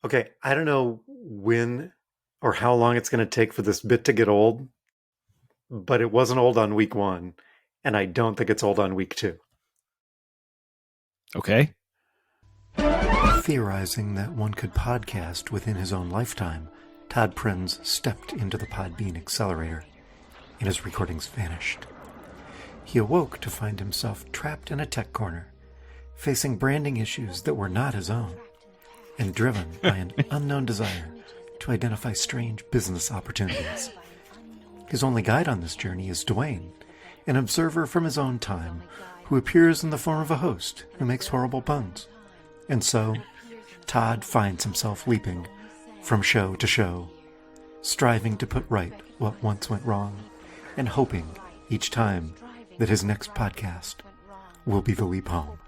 Okay, I don't know when or how long it's going to take for this bit to get old, but it wasn't old on week one, and I don't think it's old on week two. Okay. Theorizing that one could podcast within his own lifetime, Todd Prinz stepped into the Podbean accelerator, and his recordings vanished. He awoke to find himself trapped in a tech corner, facing branding issues that were not his own, and driven by an unknown desire to identify strange business opportunities. His only guide on this journey is Dwayne, an observer from his own time, who appears in the form of a host who makes horrible puns. And so, Todd finds himself leaping from show to show, striving to put right what once went wrong, and hoping each time that his next podcast will be the leap home.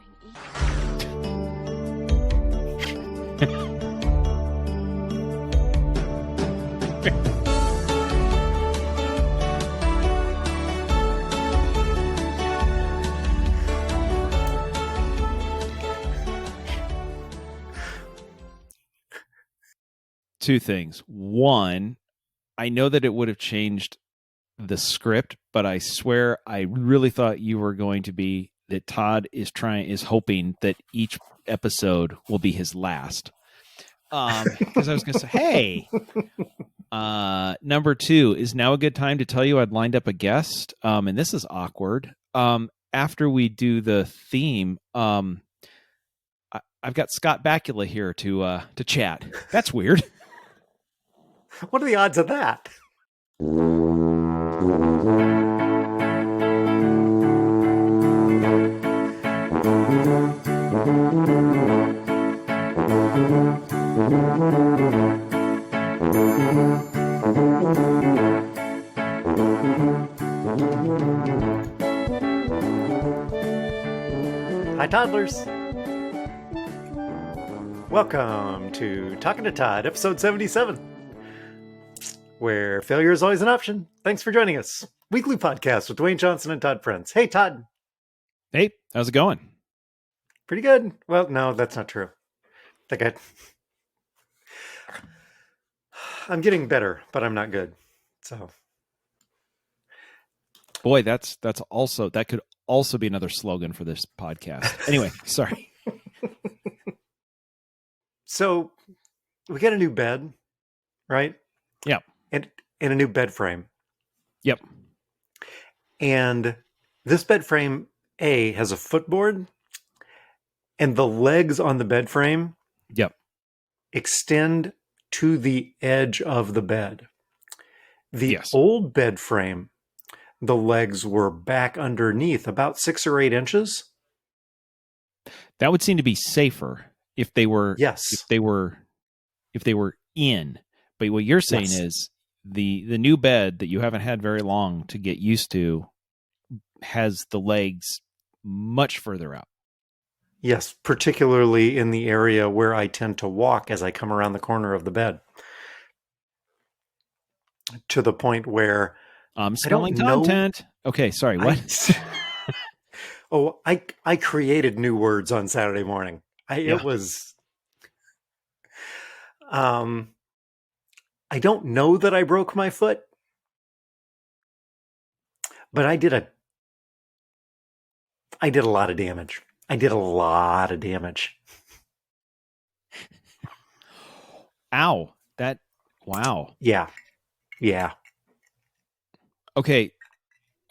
Two things. One, I know that it would have changed the script, but I swear I really thought you were going to be that Todd is hoping that each episode will be his last. Because I was going to say, hey, number two, is now a good time to tell you I'd lined up a guest, and this is awkward. After we do the theme, I've got Scott Bakula here to chat. That's weird. What are the odds of that? Hi, toddlers. Welcome to Talking to Todd, episode 77, where failure is always an option. Thanks for joining us. Weekly podcast with Dwayne Johnson and Todd Prinz. Hey, Todd. Hey, how's it going? Pretty good. Well, no, that's not true. I'm getting better, but I'm not good. So, boy, that could also be another slogan for this podcast. Anyway, sorry. So, we got a new bed, right? Yep. And a new bed frame. Yep. And this bed frame, has a footboard, and the legs on the bed frame extend to the edge of the bed. The old bed frame, the legs were back underneath about 6 or 8 inches. That would seem to be safer if they were if they were in. But what you're saying is the new bed that you haven't had very long to get used to has the legs much further out. Yes, particularly in the area where I tend to walk as I come around the corner of the bed. To the point where smelling content. Okay, sorry, what? I created new words on Saturday morning. It was I don't know that I broke my foot, but I did a lot of damage. Ow. Wow. Yeah. Okay.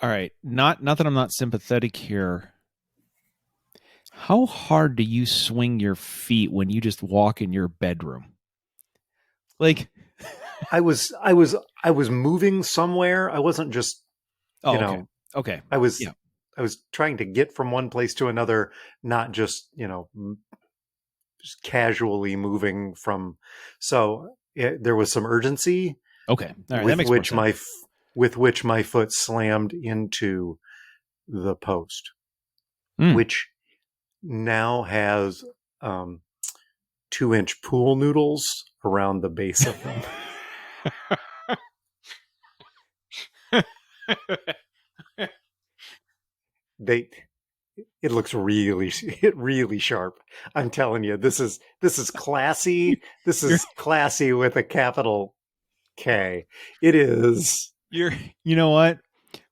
All right. Not that I'm not sympathetic here. How hard do you swing your feet when you just walk in your bedroom? Like I was moving somewhere. I wasn't just Okay. I was trying to get from one place to another, not just, just casually moving from. So there was some urgency. Okay. All right. That makes more sense. With which my foot slammed into the post, which now has 2-inch pool noodles around the base of them. It looks really sharp. I'm telling you, this is classy. This You're is classy with a capital K. It is. you're you know what?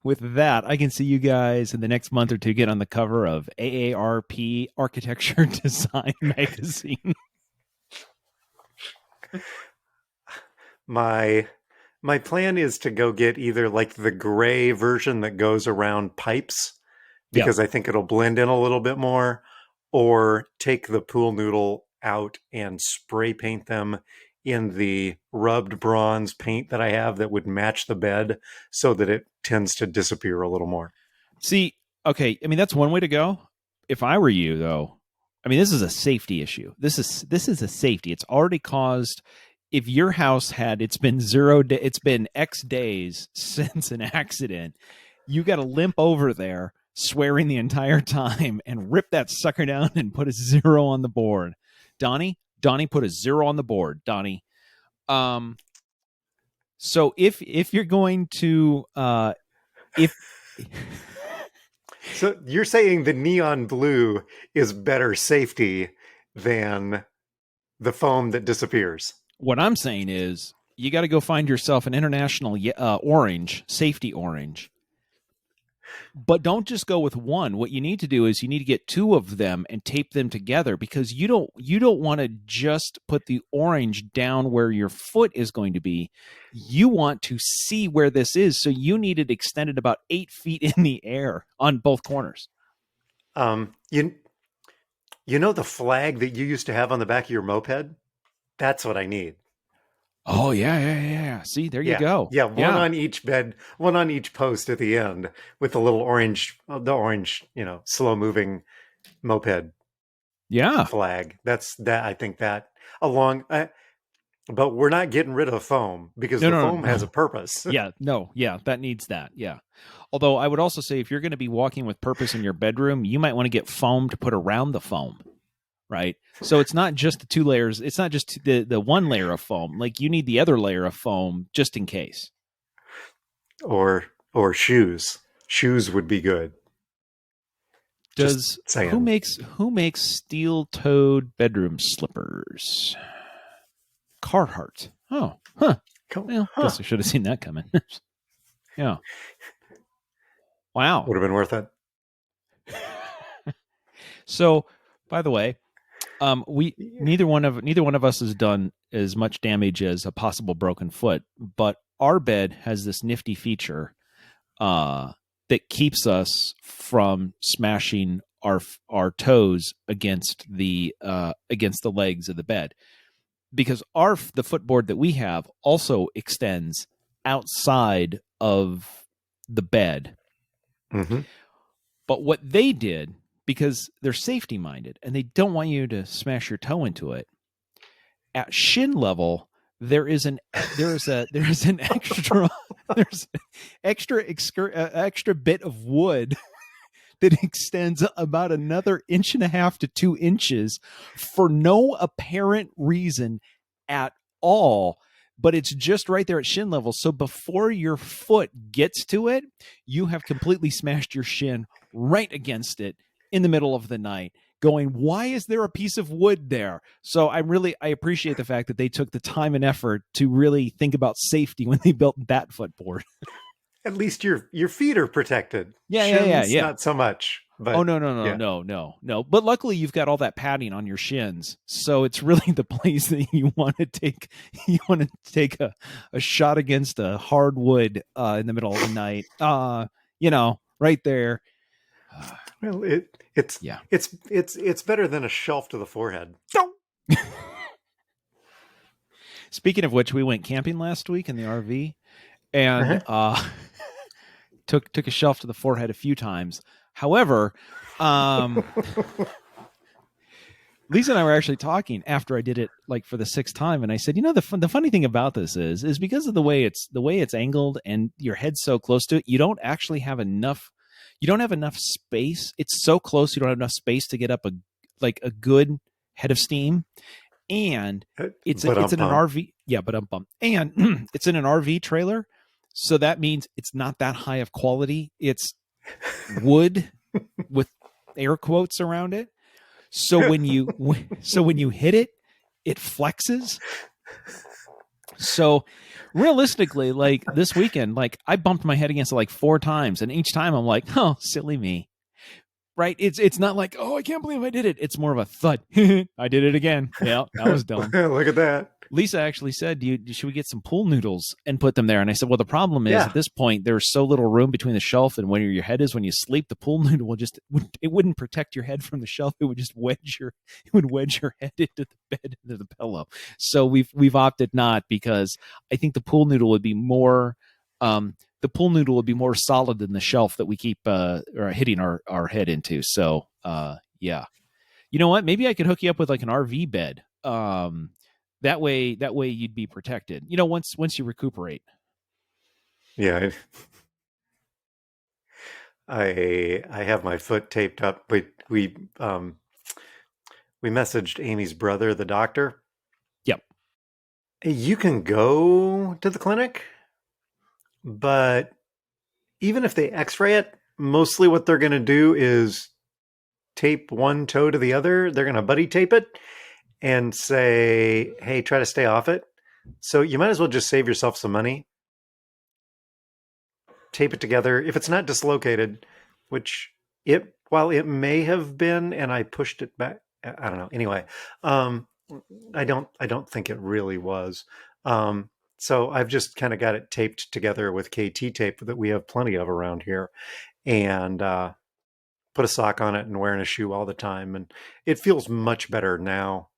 With that, I can see you guys in the next month or two get on the cover of AARP Architecture Design magazine. My plan is to go get either like the gray version that goes around pipes Yeah. because I think it'll blend in a little bit more, or take the pool noodle out and spray paint them in the rubbed bronze paint that I have that would match the bed so that it tends to disappear a little more. See, okay, I mean that's one way to go. If I were you, though, I mean this is a safety issue. This is a safety. It's already caused. If your house had it's been it's been X days since an accident, you got to limp over there, swearing the entire time, and rip that sucker down and put a 0 on the board. Donnie, put a 0 on the board. Donnie. So if you're going to if So you're saying the neon blue is better safety than the foam that disappears? what I'm saying is you got to go find yourself an international orange, safety orange. But don't just go with one. What you need to do is you need to get 2 of them and tape them together, because you don't want to just put the orange down where your foot is going to be. You want to see where this is, so you need it extended about 8 feet in the air on both corners. You know the flag that you used to have on the back of your moped? That's what I need. Oh yeah. See, there you go. Yeah, one on each bed, one on each post at the end with the little orange, slow moving moped flag. That's that. I think that along, but we're not getting rid of foam because the foam has a purpose. That needs that. Yeah. Although I would also say if you're going to be walking with purpose in your bedroom, you might want to get foam to put around the foam. Right. So it's not just the 2 layers. It's not just the one layer of foam. Like you need the other layer of foam just in case. Or shoes. Shoes would be good. Who makes steel-toed bedroom slippers? Carhartt. Oh, huh. Well, guess I should have seen that coming. Yeah. Wow. Would have been worth it. So, by the way, neither one of us has done as much damage as a possible broken foot, but our bed has this nifty feature that keeps us from smashing our toes against the legs of the bed, because the footboard that we have also extends outside of the bed. Mm-hmm. But what they did, because they're safety minded and they don't want you to smash your toe into it, at shin level there is an extra bit of wood that extends about another 1.5 to 2 inches for no apparent reason at all. But it's just right there at shin level. So before your foot gets to it, you have completely smashed your shin right against it in the middle of the night, going, why is there a piece of wood there? So I appreciate the fact that they took the time and effort to really think about safety when they built that footboard. At least your feet are protected. Yeah. Not so much. But no. But luckily you've got all that padding on your shins, so it's really the place that you want to take. You want to take a shot against a hardwood in the middle of the night. Right there. Well, it's better than a shelf to the forehead. Speaking of which, we went camping last week in the RV, and took a shelf to the forehead a few times. However, Lisa and I were actually talking after I did it like for the 6th time, and I said, the funny thing about this is because of the way it's angled and your head's so close to it, you don't actually have enough. You don't have enough space. It's so close, you don't have enough space to get up a good head of steam. And it's in an RV. Yeah, and it's in an RV trailer. So that means it's not that high of quality. It's wood with air quotes around it. So when you hit it, it flexes. So realistically, like this weekend, like I bumped my head against it like 4 times, and each time I'm like, oh, silly me. Right? It's not like, oh, I can't believe I did it. It's more of a thud. I did it again. Yeah, that was dumb. Look at that. Lisa actually said, should we get some pool noodles and put them there? And I said, well, the problem is at this point, there's so little room between the shelf and where your head is when you sleep. The pool noodle wouldn't protect your head from the shelf. It would just wedge your head into the bed, into the pillow. So we've opted not, because I think the pool noodle would be more solid than the shelf that we keep hitting our head into. So yeah, you know what? Maybe I could hook you up with like an RV bed. That way you'd be protected. You know, once you recuperate. Yeah, I have my foot taped up. We messaged Amy's brother, the doctor. Yep. You can go to the clinic, but even if they X-ray it, mostly what they're going to do is tape one toe to the other. They're going to buddy tape it and say, hey, try to stay off it. So you might as well just save yourself some money. Tape it together. If it's not dislocated, while it may have been, and I pushed it back, I don't know. Anyway, I don't think it really was. So I've just kind of got it taped together with KT tape that we have plenty of around here, and put a sock on it and wearing a shoe all the time. And it feels much better now.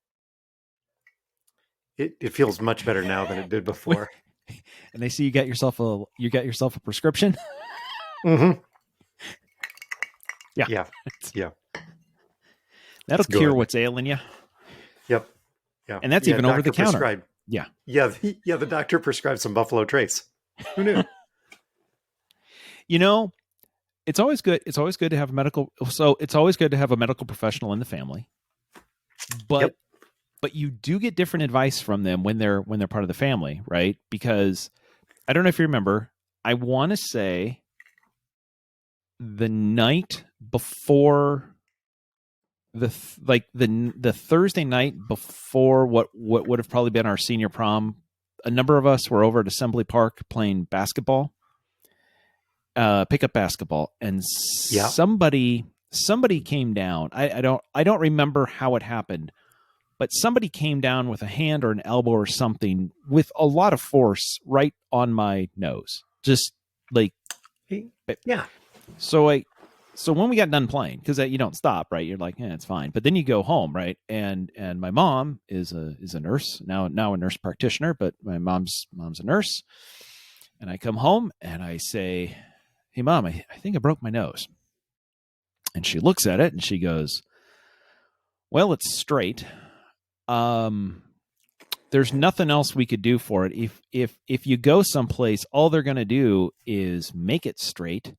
It feels much better now than it did before. And they see you got yourself a prescription. Mm-hmm. Yeah. Yeah. That'll cure what's ailing you. Yep. Yeah. And that's even over the counter. Yeah. Yeah. The doctor prescribed some Buffalo Trace. Who knew? You know, it's always good to have it's always good to have a medical professional in the family. But you do get different advice from them when they're part of the family, right? Because I don't know if you remember, I want to say the night before the Thursday night before what would have probably been our senior prom, a number of us were over at Assembly Park playing basketball, pickup basketball, and somebody came down. I don't remember how it happened, but somebody came down with a hand or an elbow or something with a lot of force right on my nose. Just like, yeah. So when we got done playing, because you don't stop, right? You're like, it's fine. But then you go home, right? And my mom is a nurse now a nurse practitioner, but my mom's a nurse. And I come home and I say, hey, Mom, I think I broke my nose. And she looks at it and she goes, well, it's straight. There's nothing else we could do for it. If you go someplace, all they're going to do is make it straight.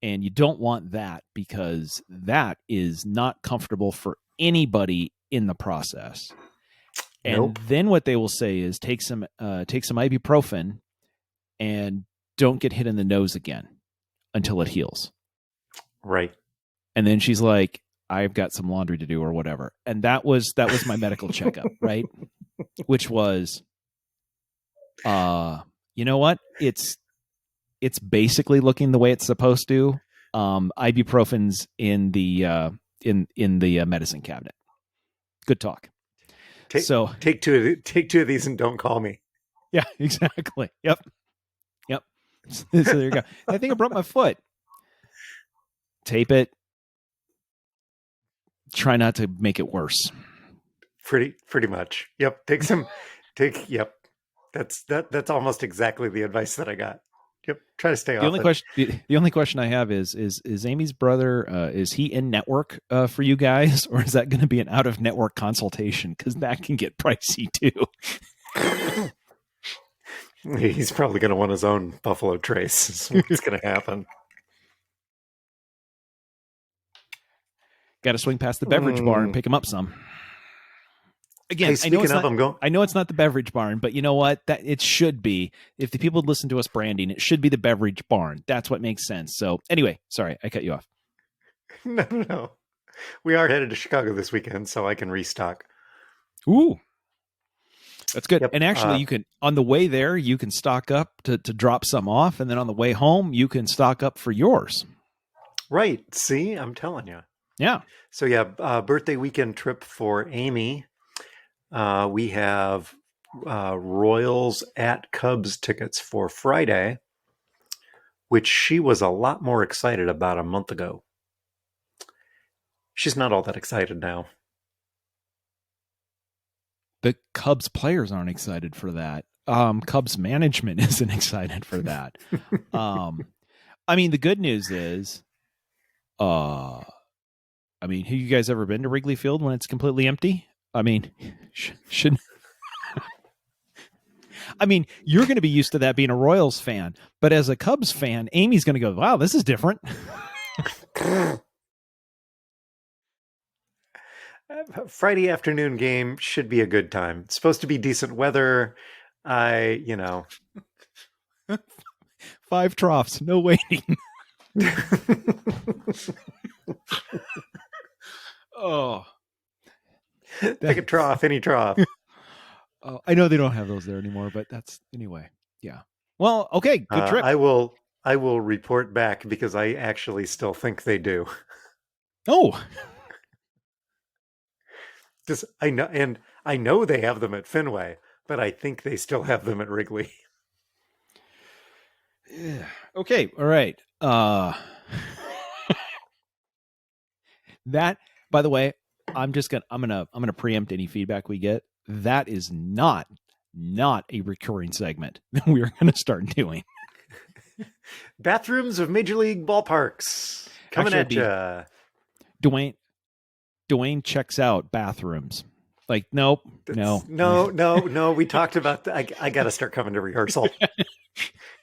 And you don't want that, because that is not comfortable for anybody in the process. And then what they will say is take some ibuprofen and don't get hit in the nose again until it heals. Right. And then she's like, I've got some laundry to do or whatever. And that was my medical checkup, right? Which was, you know what? It's basically looking the way it's supposed to. Ibuprofen's in the medicine cabinet. Good talk. Take two of these and don't call me. Yeah, exactly. Yep. So there you go. I think I broke my foot. Tape it. Try not to make it worse. Pretty much. Yep. Yep. That's almost exactly the advice that I got. Yep. Try to stay off it. The only question I have is Amy's brother, is he in network for you guys, or is that going to be an out of network consultation? Because that can get pricey too. He's probably going to want his own Buffalo Trace. Is what's going to happen. Got to swing past the beverage bar and pick him up some. Again, hey, I know it's not the beverage barn, but you know what? That it should be. If the people listen to us branding, it should be the beverage barn. That's what makes sense. So anyway, sorry, I cut you off. No. We are headed to Chicago this weekend, so I can restock. Ooh, that's good. Yep. And actually, you can, on the way there, you can stock up to drop some off. And then on the way home, you can stock up for yours. Right. See, I'm telling you. Yeah. So yeah, birthday weekend trip for Amy. We have Royals at Cubs tickets for Friday, which she was a lot more excited about a month ago. She's not all that excited now. The Cubs players aren't excited for that. Cubs management isn't excited for that. I mean, the good news is, have you guys ever been to Wrigley Field when it's completely empty? I mean, should I mean, you're going to be used to that being a Royals fan, but as a Cubs fan, Amy's going to go, "Wow, this is different." Friday afternoon game should be a good time. It's supposed to be decent weather. 5 troughs, no waiting. Oh, pick a trough, any trough. I know they don't have those there anymore, but that's anyway. Yeah. Well, okay, good trip. I will report back because I actually still think they do. Oh, Just I know they have them at Fenway, but I think they still have them at Wrigley. okay, all right. That, by the way, I'm gonna preempt any feedback we get. That is not a recurring segment that we are going to start doing. Bathrooms of Major League ballparks coming at you. Dwayne checks out bathrooms. Like, nope, no. We talked about that. I got to start coming to rehearsal.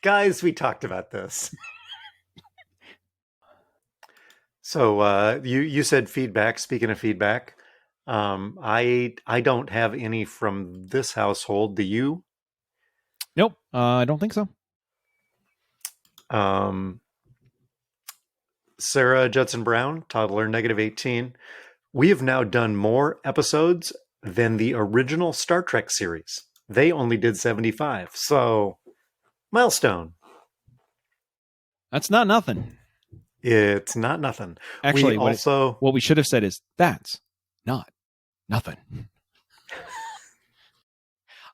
Guys, we talked about this. So you said feedback. Speaking of feedback, I don't have any from this household. Do you? Nope, I don't think so. Sarah Judson Brown, toddler -18. We have now done more episodes than the original Star Trek series. They only did 75. So, milestone. That's not nothing. It's not nothing. Actually, what we should have said is, that's not nothing.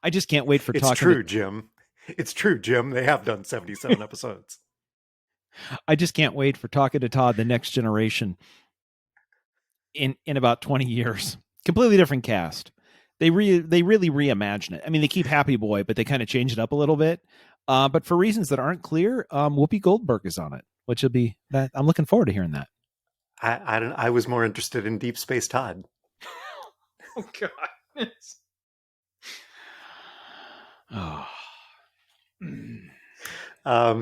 I just can't wait for talking. It's true, Jim. It's true, Jim. They have done 77 episodes. I just can't wait for talking to Todd, the next generation, in about 20 years. Completely different cast. They really reimagine it. I mean, they keep Happy Boy, but they kind of change it up a little bit. But for reasons that aren't clear, Whoopi Goldberg is on it, which will be that. I'm looking forward to hearing that. I was more interested in Deep Space Todd. Oh God.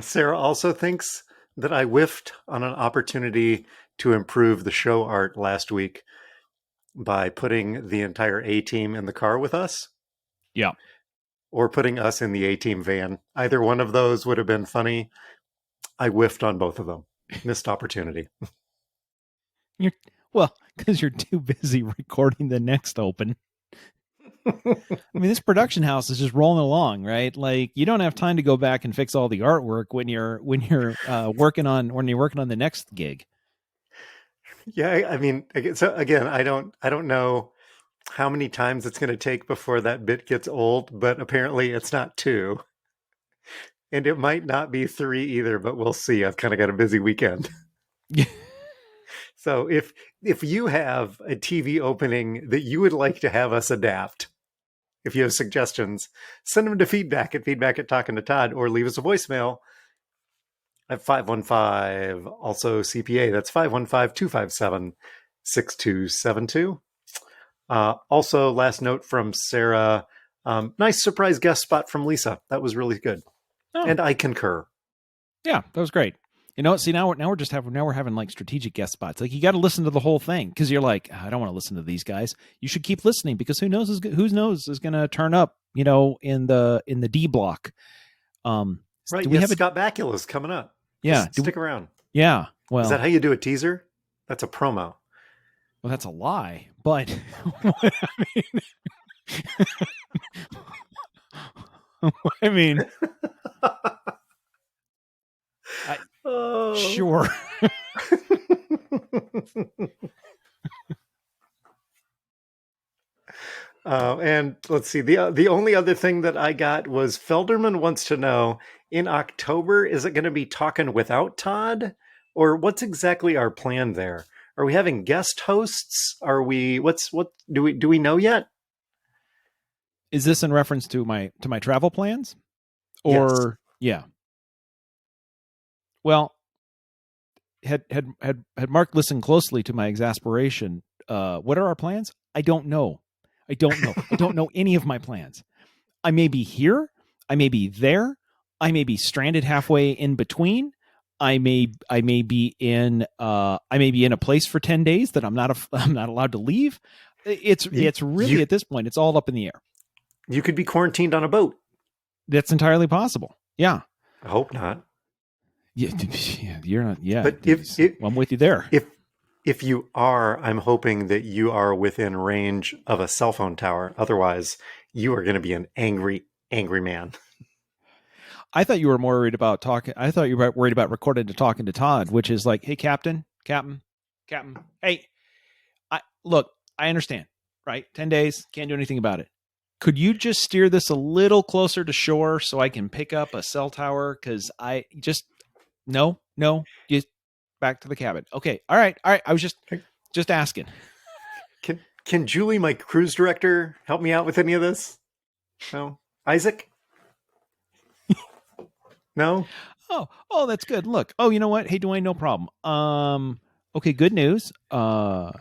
Sarah also thinks that I whiffed on an opportunity to improve the show art last week by putting the entire A-team in the car with us. Yeah. Or putting us in the A-team van. Either one of those would have been funny. I whiffed on both of them. Missed opportunity. Because you're too busy recording the next open. I mean, this production house is just rolling along, right? Like, you don't have time to go back and fix all the artwork when you're working on the next gig. Yeah, I mean, so again, I don't know how many times it's going to take before that bit gets old, but apparently it's not 2. And it might not be 3 either, but we'll see. I've kind of got a busy weekend. So if you have a TV opening that you would like to have us adapt, if you have suggestions, send them to feedback@talkingtotodd, or leave us a voicemail at 515, also CPA. That's 515-257-6272. Also, last note from Sarah. Nice surprise guest spot from Lisa. That was really good. Oh. And I concur. Yeah, that was great. You know, see, now we're having like strategic guest spots. Like, you got to listen to the whole thing, because you're like, I don't want to listen to these guys. You should keep listening, because who knows is going to turn up, in the D block. Right. We have Scott Bakula's coming up. Yeah. Just stick around. Yeah. Well, is that how you do a teaser? That's a promo. Well, that's a lie, but I mean, Oh. sure. And let's see. The only other thing that I got was Felderman wants to know, in October, is it going to be talking without Todd, or what's exactly our plan there? Are we having guest hosts? Are we? What do we know yet? Is this in reference to my travel plans? Yes. Or yeah. Well, had Mark listened closely to my exasperation, what are our plans? I don't know. I don't know any of my plans. I may be here. I may be there. I may be stranded halfway in between. I may be in a place for 10 days that I'm not allowed to leave. It's really at this point, it's all up in the air. You could be quarantined on a boat. That's entirely possible. Yeah. I hope not. Yeah, you're not. Yeah, but I'm with you there. If you are, I'm hoping that you are within range of a cell phone tower. Otherwise, you are going to be an angry man. I thought you were more worried about talking. I thought you were worried about recording to talking to Todd, which is like, hey, Captain. Hey, look, I understand, right? 10 days, can't do anything about it. Could you just steer this a little closer to shore so I can pick up a cell tower? Because I just, no, just back to the cabin. Okay, all right. I was just asking. Can Julie, my cruise director, help me out with any of this? No, Isaac. No. Oh, that's good. Look. Oh, you know what? Hey, Dwayne, no problem. Okay, good news. There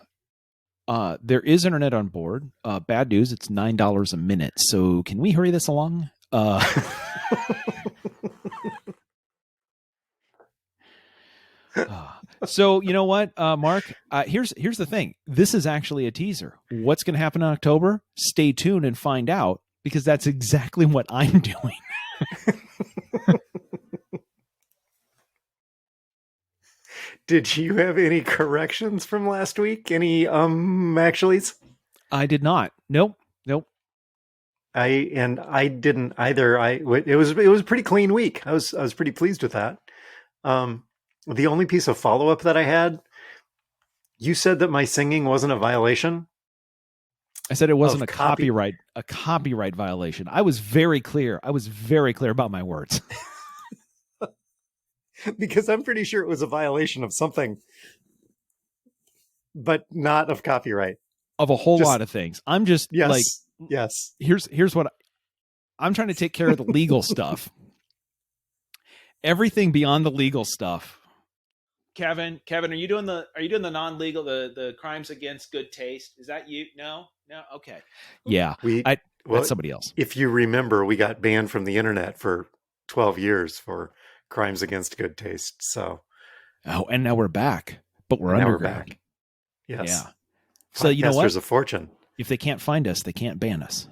is internet on board. Bad news, it's $9 a minute. So can we hurry this along? So you know what, Mark? Here's the thing. This is actually a teaser. What's going to happen in October? Stay tuned and find out, because that's exactly what I'm doing. Did you have any corrections from last week? Any actuallys? I did not. Nope. I didn't either. It was a pretty clean week. I was pretty pleased with that. The only piece of follow-up that I had, you said that my singing wasn't a violation. I said it wasn't a copyright violation. I was very clear. About my words. Because I'm pretty sure it was a violation of something, but not of copyright. Of a whole lot of things. I'm just yes. Here's what I'm trying to take care of the legal stuff. Everything beyond the legal stuff. Kevin, are you doing the non-legal, the crimes against good taste? Is that you? No. Okay. Yeah. That's somebody else. If you remember, we got banned from the internet for 12 years for crimes against good taste. So. Oh, and now we're back, but we're underground. We're back. Yes. Yeah. So you know what? There's a fortune. If they can't find us, they can't ban us.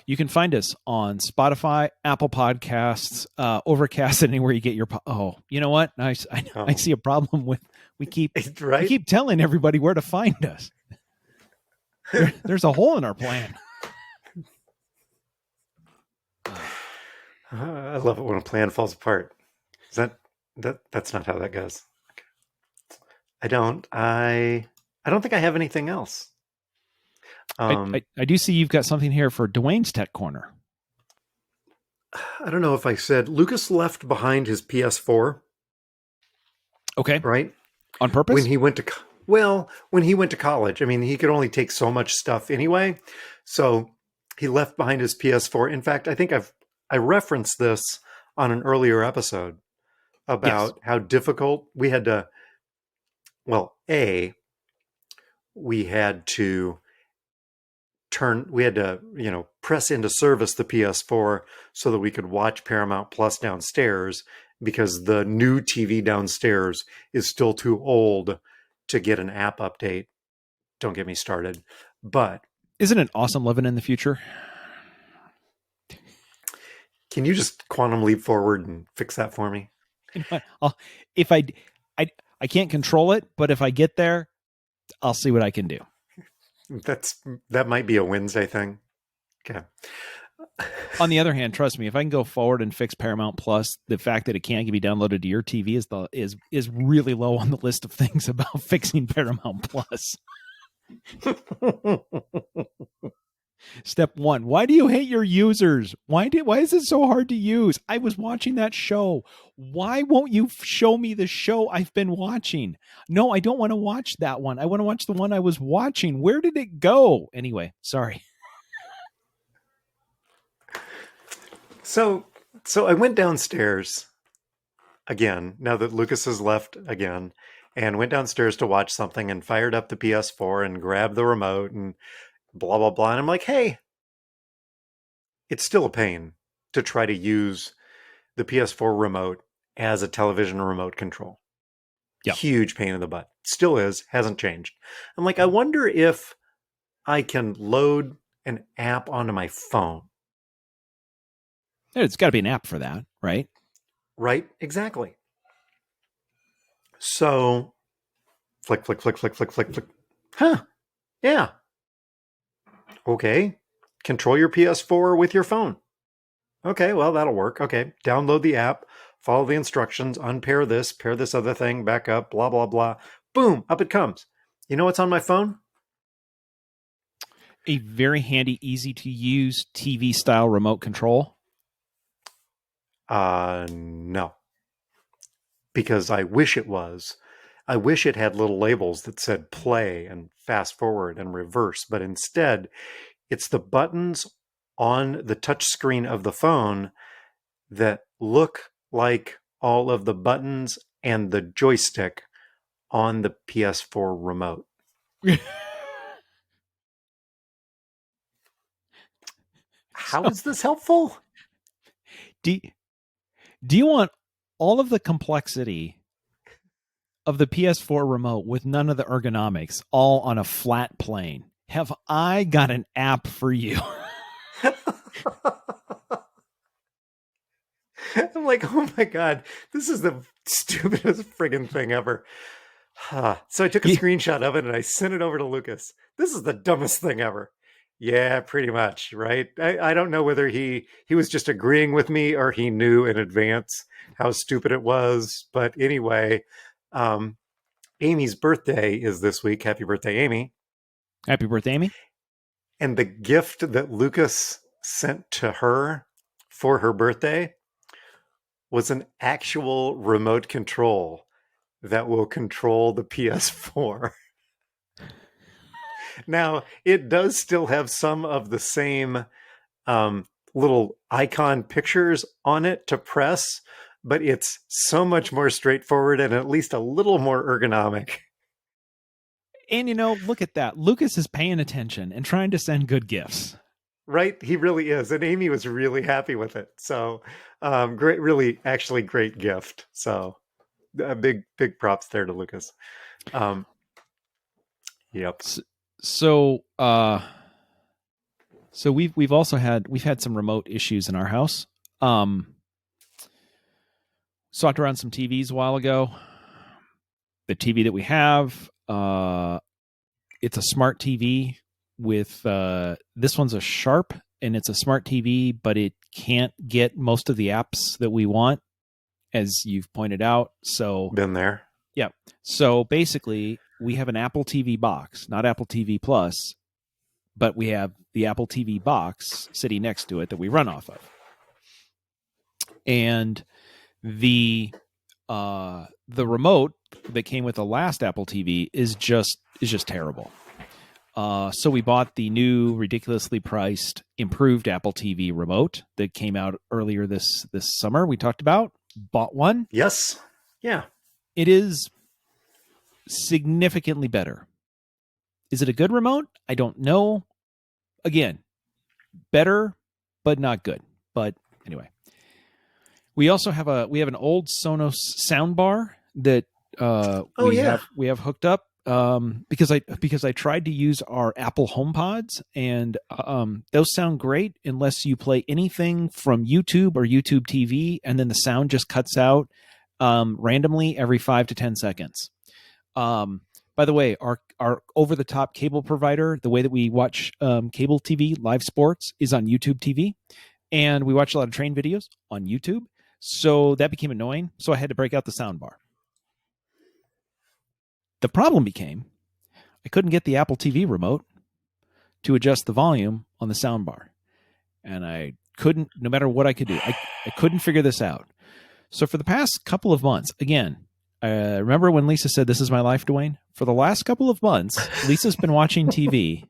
You can find us on Spotify, Apple Podcasts, Overcast, anywhere you get your. You know what? I see a problem with we keep telling everybody where to find us. There's a hole in our plan. I love it when a plan falls apart. Is that's not how that goes. I don't think I have anything else. I do see you've got something here for Dwayne's Tech Corner. I don't know if I said Lucas left behind his PS4. Okay. Right? On purpose? When he went to college. I mean, he could only take so much stuff anyway. So he left behind his PS4. In fact, I think I referenced this on an earlier episode about how difficult we had to, we had to press into service the PS4 so that we could watch Paramount Plus downstairs, because the new TV downstairs is still too old to get an app update. Don't get me started. But isn't it awesome living in the future? Can you just quantum leap forward and fix that for me? You know what? I can't control it, but if I get there, I'll see what I can do. That might be a Wednesday thing. Okay. On the other hand, trust me, if I can go forward and fix Paramount Plus, the fact that it can't be downloaded to your TV is really low on the list of things about fixing Paramount Plus. Step 1, why do you hate your users? Why is it so hard to use? I was watching that show. Why won't you show me the show I've been watching? No, I don't want to watch that one. I want to watch the one I was watching. Where did it go? Anyway, sorry. So I went downstairs again, now that Lucas has left again, and went downstairs to watch something and fired up the PS4 and grabbed the remote and blah, blah, blah. And I'm like, hey, it's still a pain to try to use the PS4 remote as a television remote control. Yeah. Huge pain in the butt. Still is, hasn't changed. I'm like, I wonder if I can load an app onto my phone. It's got to be an app for that, right? Right, exactly. So, flick, flick, flick, flick, flick, flick, flick. Huh, yeah. Okay, control your PS4 with your phone. Okay, well, that'll work. Okay, download the app, follow the instructions, unpair this, pair this other thing, back up, blah, blah, blah. Boom, up it comes. You know what's on my phone? A very handy, easy to use TV style remote control. No. Because I wish it was. I wish it had little labels that said play and fast forward and reverse, but instead it's the buttons on the touch screen of the phone that look like all of the buttons and the joystick on the PS4 remote. How is this helpful? Do you want all of the complexity of the PS4 remote with none of the ergonomics, all on a flat plane? Have I got an app for you? I'm like, oh my God, this is the stupidest friggin' thing ever. So I took a screenshot of it and I sent it over to Lucas. This is the dumbest thing ever. Yeah, pretty much, right? I don't know whether he was just agreeing with me or he knew in advance how stupid it was. But anyway, Amy's birthday is this week. Happy birthday, Amy. Happy birthday, Amy. And the gift that Lucas sent to her for her birthday was an actual remote control that will control the PS4. Now, it does still have some of the same little icon pictures on it to press, but it's so much more straightforward and at least a little more ergonomic. And, look at that. Lucas is paying attention and trying to send good gifts. Right? He really is. And Amy was really happy with it. So great, really, actually great gift. So big props there to Lucas. Yep. So we've had some remote issues in our house. Swapped around some TVs a while ago. The TV that we have, it's a smart TV with this one's a Sharp, and it's a smart TV, but it can't get most of the apps that we want, as you've pointed out. So been there. Yeah. So basically, we have an Apple TV box, not Apple TV Plus, but we have the Apple TV box sitting next to it that we run off of. And the remote that came with the last Apple TV is just terrible. So we bought the new, ridiculously priced, improved Apple TV remote that came out earlier this summer. We talked about. Bought one. Yes. Yeah. It is significantly better. Is it a good remote? I don't know. Again, better, but not good. But anyway, we also have an old Sonos soundbar that we have hooked up because I tried to use our Apple HomePods, and those sound great unless you play anything from YouTube or YouTube TV, and then the sound just cuts out. randomly every 5 to 10 seconds. By the way, our over-the-top cable provider, the way that we watch cable TV, live sports, is on YouTube TV. And we watch a lot of train videos on YouTube. So that became annoying. So I had to break out the soundbar. The problem became I couldn't get the Apple TV remote to adjust the volume on the soundbar. And I couldn't, no matter what I could do, I couldn't figure this out. So for the past couple of months, again, remember when Lisa said, "This is my life, Dwayne?" For the last couple of months, Lisa's been watching TV.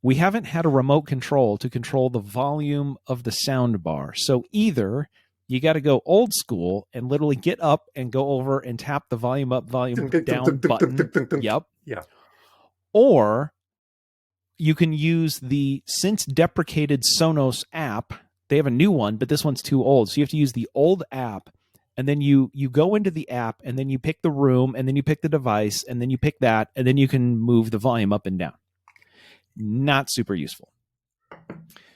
We haven't had a remote control to control the volume of the sound bar. So either you got to go old school and literally get up and go over and tap the volume up, volume down button. Yep. Yeah. Or you can use the since deprecated Sonos app. They have a new one, but this one's too old. So you have to use the old app. And then you go into the app, and then you pick the room, and then you pick the device, and then you pick that, and then you can move the volume up and down. Not super useful.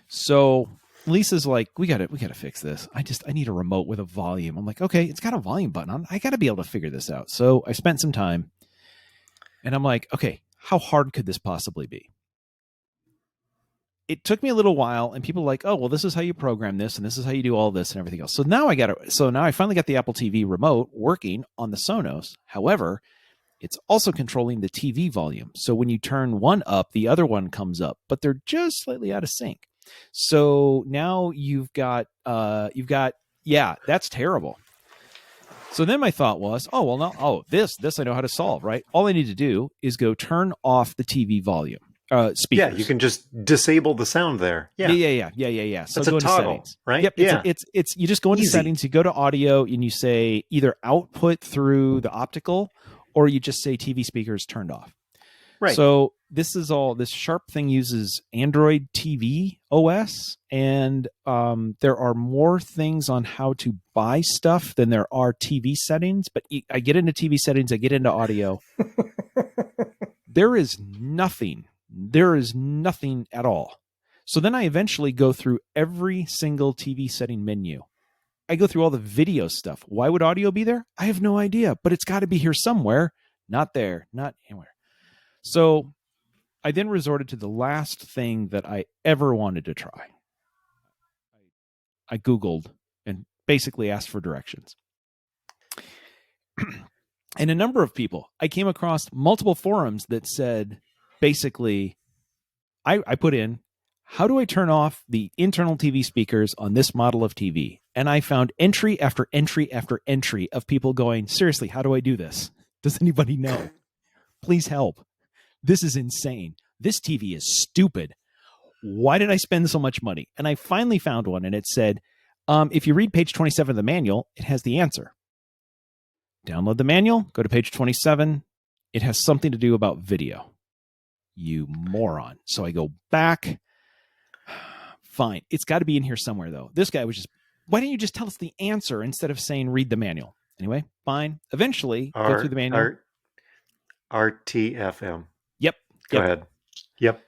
So Lisa's like, we gotta fix this. I need a remote with a volume. I'm like, okay, it's got a volume button on. I gotta be able to figure this out. So I spent some time, and I'm like, okay, how hard could this possibly be? It took me a little while, and people were like, oh, well, this is how you program this, and this is how you do all this and everything else. So now I finally got the Apple TV remote working on the Sonos. However, it's also controlling the TV volume. So when you turn one up, the other one comes up, but they're just slightly out of sync. So now you've got, that's terrible. So then my thought was, this I know how to solve, right? All I need to do is go turn off the TV volume. Speakers. Yeah, you can just disable the sound there. Yeah. So it's go a into toggle, settings. right? Yep. Yeah. It's you just go into settings, you go to audio, and you say either output through the optical, or you just say TV speakers turned off. Right. So this Sharp thing uses Android TV OS, and there are more things on how to buy stuff than there are TV settings. But I get into TV settings, I get into audio. There is nothing at all. So then I eventually go through every single TV setting menu. I go through all the video stuff. Why would audio be there? I have no idea, but it's got to be here somewhere. Not there, not anywhere. So I then resorted to the last thing that I ever wanted to try. I Googled and basically asked for directions. And a number of people, I came across multiple forums that said, basically, I put in, how do I turn off the internal TV speakers on this model of TV? And I found entry after entry after entry of people going, seriously, how do I do this? Does anybody know? Please help. This is insane. This TV is stupid. Why did I spend so much money? And I finally found one, and it said, if you read page 27 of the manual, it has the answer. Download the manual, go to page 27. It has something to do about video. You moron. So I go back. Fine. It's got to be in here somewhere, though. This guy was just, why didn't you just tell us the answer instead of saying read the manual? Anyway, fine. Eventually, go through the manual. RTFM. Yep. Go ahead. Yep.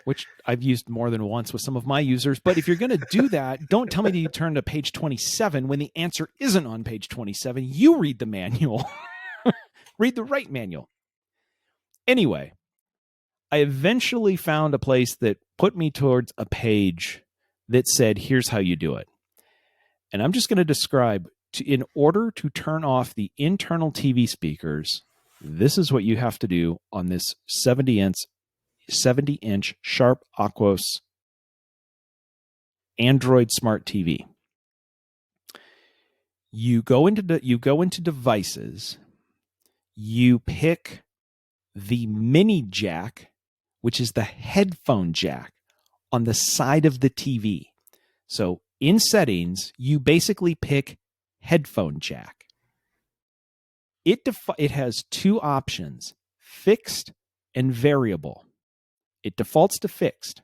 Which I've used more than once with some of my users. But if you're going to do that, don't tell me to turn to page 27 when the answer isn't on page 27. You read the manual. Read the right manual. Anyway, I eventually found a place that put me towards a page that said, here's how you do it. And I'm just going to describe, in order to turn off the internal TV speakers, this is what you have to do on this 70-inch Sharp Aquos Android Smart TV. You go into devices, you pick the mini jack, which is the headphone jack on the side of the TV. So in settings, you basically pick headphone jack. It has two options, fixed and variable. It defaults to fixed.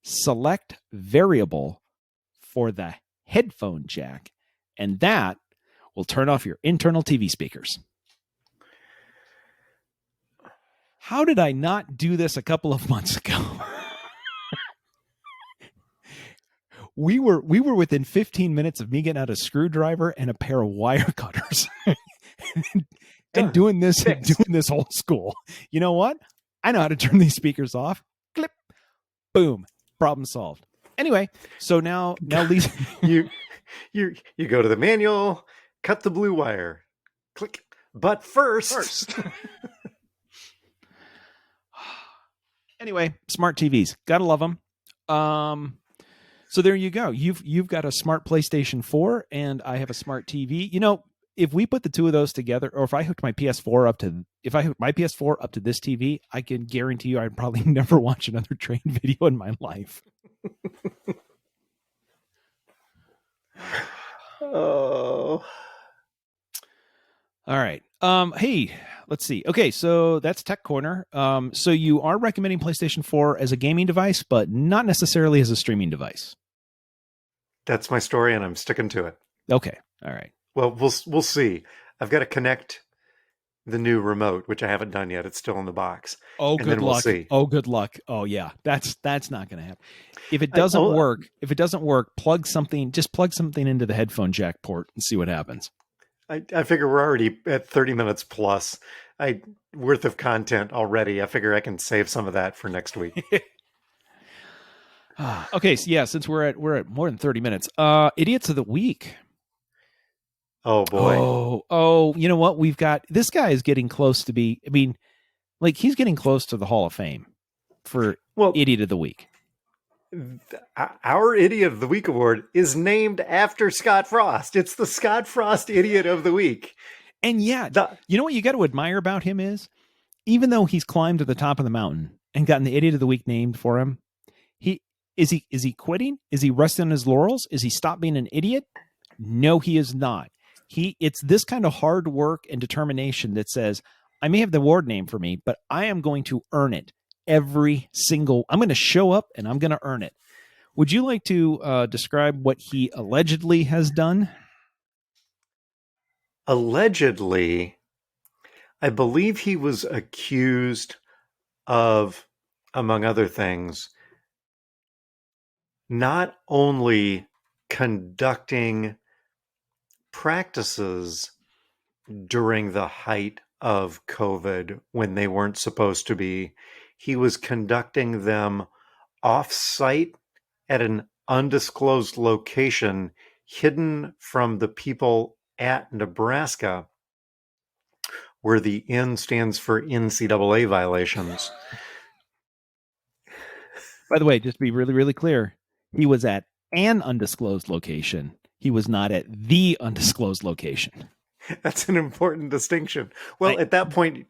Select variable for the headphone jack, and that will turn off your internal TV speakers. How did I not do this a couple of months ago? we were within 15 minutes of me getting out a screwdriver and a pair of wire cutters and doing this whole school. You know what? I know how to turn these speakers off. Clip, boom, problem solved. Anyway, so now Lisa, you go to the manual, cut the blue wire, click. But first. Anyway, smart TVs, gotta love them. So there you go. You've got a smart PlayStation 4, and I have a smart TV. You know, if we put the two of those together, or if I hooked my PS4 up to this TV, I can guarantee you I'd probably never watch another train video in my life. Oh. All right. Hey, let's see. Okay, so that's Tech Corner. So you are recommending PlayStation 4 as a gaming device, but not necessarily as a streaming device. That's my story, and I'm sticking to it. Okay. All right. Well, we'll see. I've got to connect the new remote, which I haven't done yet. It's still in the box. Oh, and good then luck. We'll see. Oh, good luck. Oh, yeah. That's not going to happen. If it doesn't work, plug something into the headphone jack port and see what happens. I figure we're already at 30 minutes plus worth of content already. I figure I can save some of that for next week. Okay, so yeah, since we're at more than 30 minutes, idiots of the week. Oh boy. Oh, you know what? We've got this guy is getting close to be. I mean, like he's getting close to the Hall of Fame for idiot of the week. Our Idiot of the Week award is named after Scott Frost. It's the Scott Frost Idiot of the Week. And yeah, you know what you got to admire about him is, even though he's climbed to the top of the mountain and gotten the Idiot of the Week named for him, is he quitting? Is he resting on his laurels? Is he stopped being an idiot? No, he is not. It's this kind of hard work and determination that says, I may have the award name for me, but I am going to earn it. I'm going to show up and I'm going to earn it. Would you like to describe what he allegedly has done? Allegedly, I believe he was accused of, among other things, not only conducting practices during the height of COVID when they weren't supposed to be, he was conducting them off-site at an undisclosed location hidden from the people at Nebraska, where the N stands for NCAA violations. By the way, just to be really, really clear, he was at an undisclosed location. He was not at the undisclosed location. That's an important distinction. Well, at that point,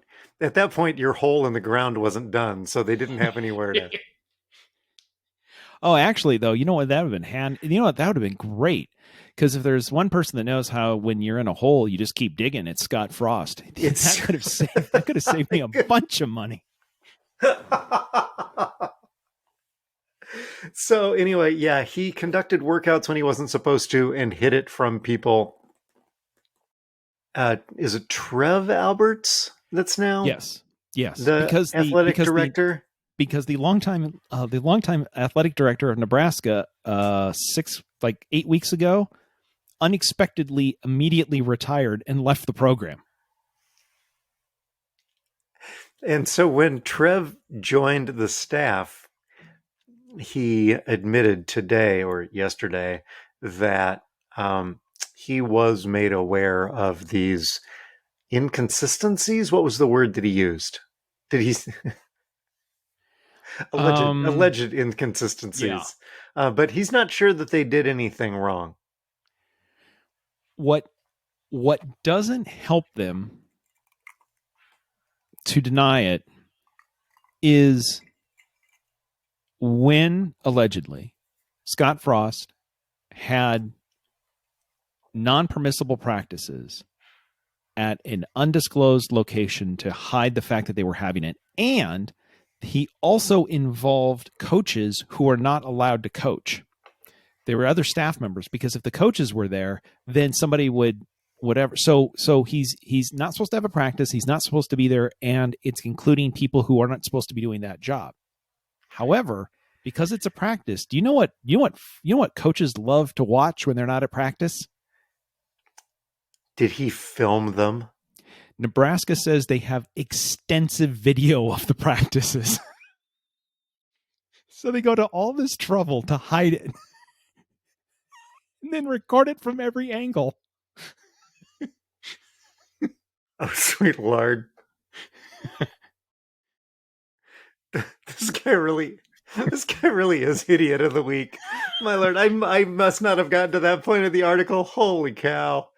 your hole in the ground wasn't done, so they didn't have anywhere to. Oh, actually, though, you know what? That would have been that would have been great. Because if there's one person that knows how, when you're in a hole, you just keep digging, it's Scott Frost. That could have saved me a bunch of money. So anyway, yeah, he conducted workouts when he wasn't supposed to and hid it from people. Is it Trev Alberts that's now? Yes. The athletic director. Because the longtime athletic director of Nebraska, 8 weeks ago, unexpectedly immediately retired and left the program. And so when Trev joined the staff, he admitted today or yesterday that he was made aware of these inconsistencies. What was the word that he used? Did he... alleged inconsistencies. Yeah. But he's not sure that they did anything wrong. What doesn't help them to deny it is when, allegedly, Scott Frost had non-permissible practices at an undisclosed location to hide the fact that they were having it, and he also involved coaches who are not allowed to coach. There were other staff members, because if the coaches were there, then somebody would whatever. So he's not supposed to have a practice. He's not supposed to be there, and it's including people who are not supposed to be doing that job. However, because it's a practice. Do you know what coaches love to watch when they're not at practice? Did he film them? Nebraska says they have extensive video of the practices. So they go to all this trouble to hide it and then record it from every angle. Oh, sweet Lord. This guy really is idiot of the week. My Lord, I must not have gotten to that point of the article. Holy cow.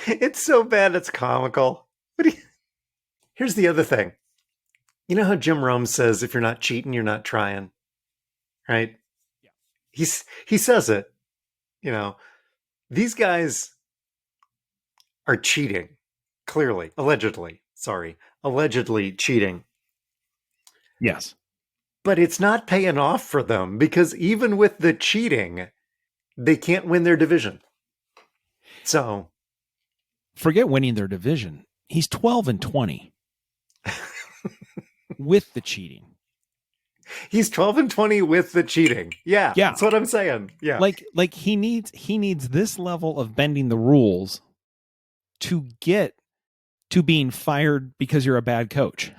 It's so bad it's comical. Here's the other thing. You know how Jim Rome says, if you're not cheating, you're not trying, right? Yeah. He says it. You know, these guys are cheating, clearly, allegedly cheating. Yes. But it's not paying off for them because even with the cheating, they can't win their division. So forget winning their division. He's 12-20 with the cheating. He's 12-20 with the cheating. Yeah. That's what I'm saying. Yeah. Like he needs this level of bending the rules to get to being fired because you're a bad coach.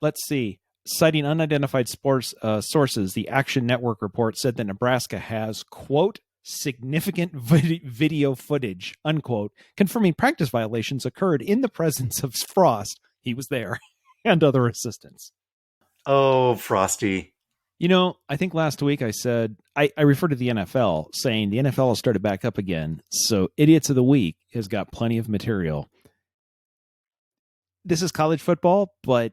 Let's see. Citing unidentified sports sources, the Action Network report said that Nebraska has, quote, significant video footage, unquote, confirming practice violations occurred in the presence of Frost. He was there, and other assistants. Oh, Frosty. You know, I think last week I said, I referred to the NFL, saying the NFL has started back up again, so Idiots of the Week has got plenty of material. This is college football, but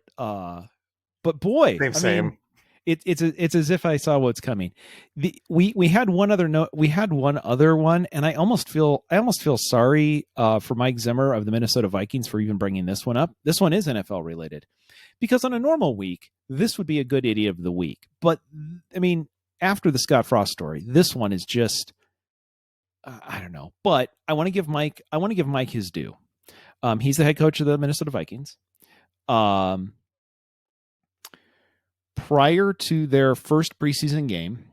boy, Same. Mean, it's as if I saw what's coming. We had one other one, and I almost feel sorry for Mike Zimmer of the Minnesota Vikings for even bringing this one up. This one is NFL related, because on a normal week, this would be a good idiot of the week. But I mean, after the Scott Frost story, this one is just I don't know. But I want to give Mike his due. He's the head coach of the Minnesota Vikings. Prior to their first preseason game,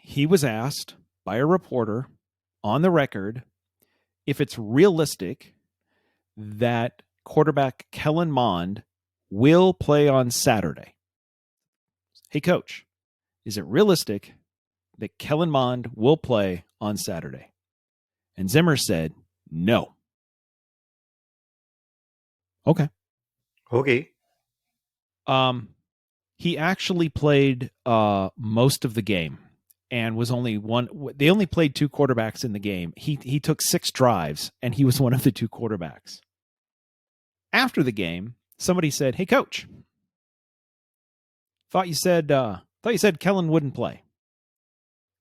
he was asked by a reporter on the record if it's realistic that quarterback Kellen Mond will play on Saturday. Hey, coach, is it realistic that Kellen Mond will play on Saturday? And Zimmer said, no. Okay. He actually played most of the game and was only one. They only played two quarterbacks in the game. He took 6 drives and he was one of the 2 quarterbacks. After the game, somebody said, "Hey, coach, thought you said Kellen wouldn't play."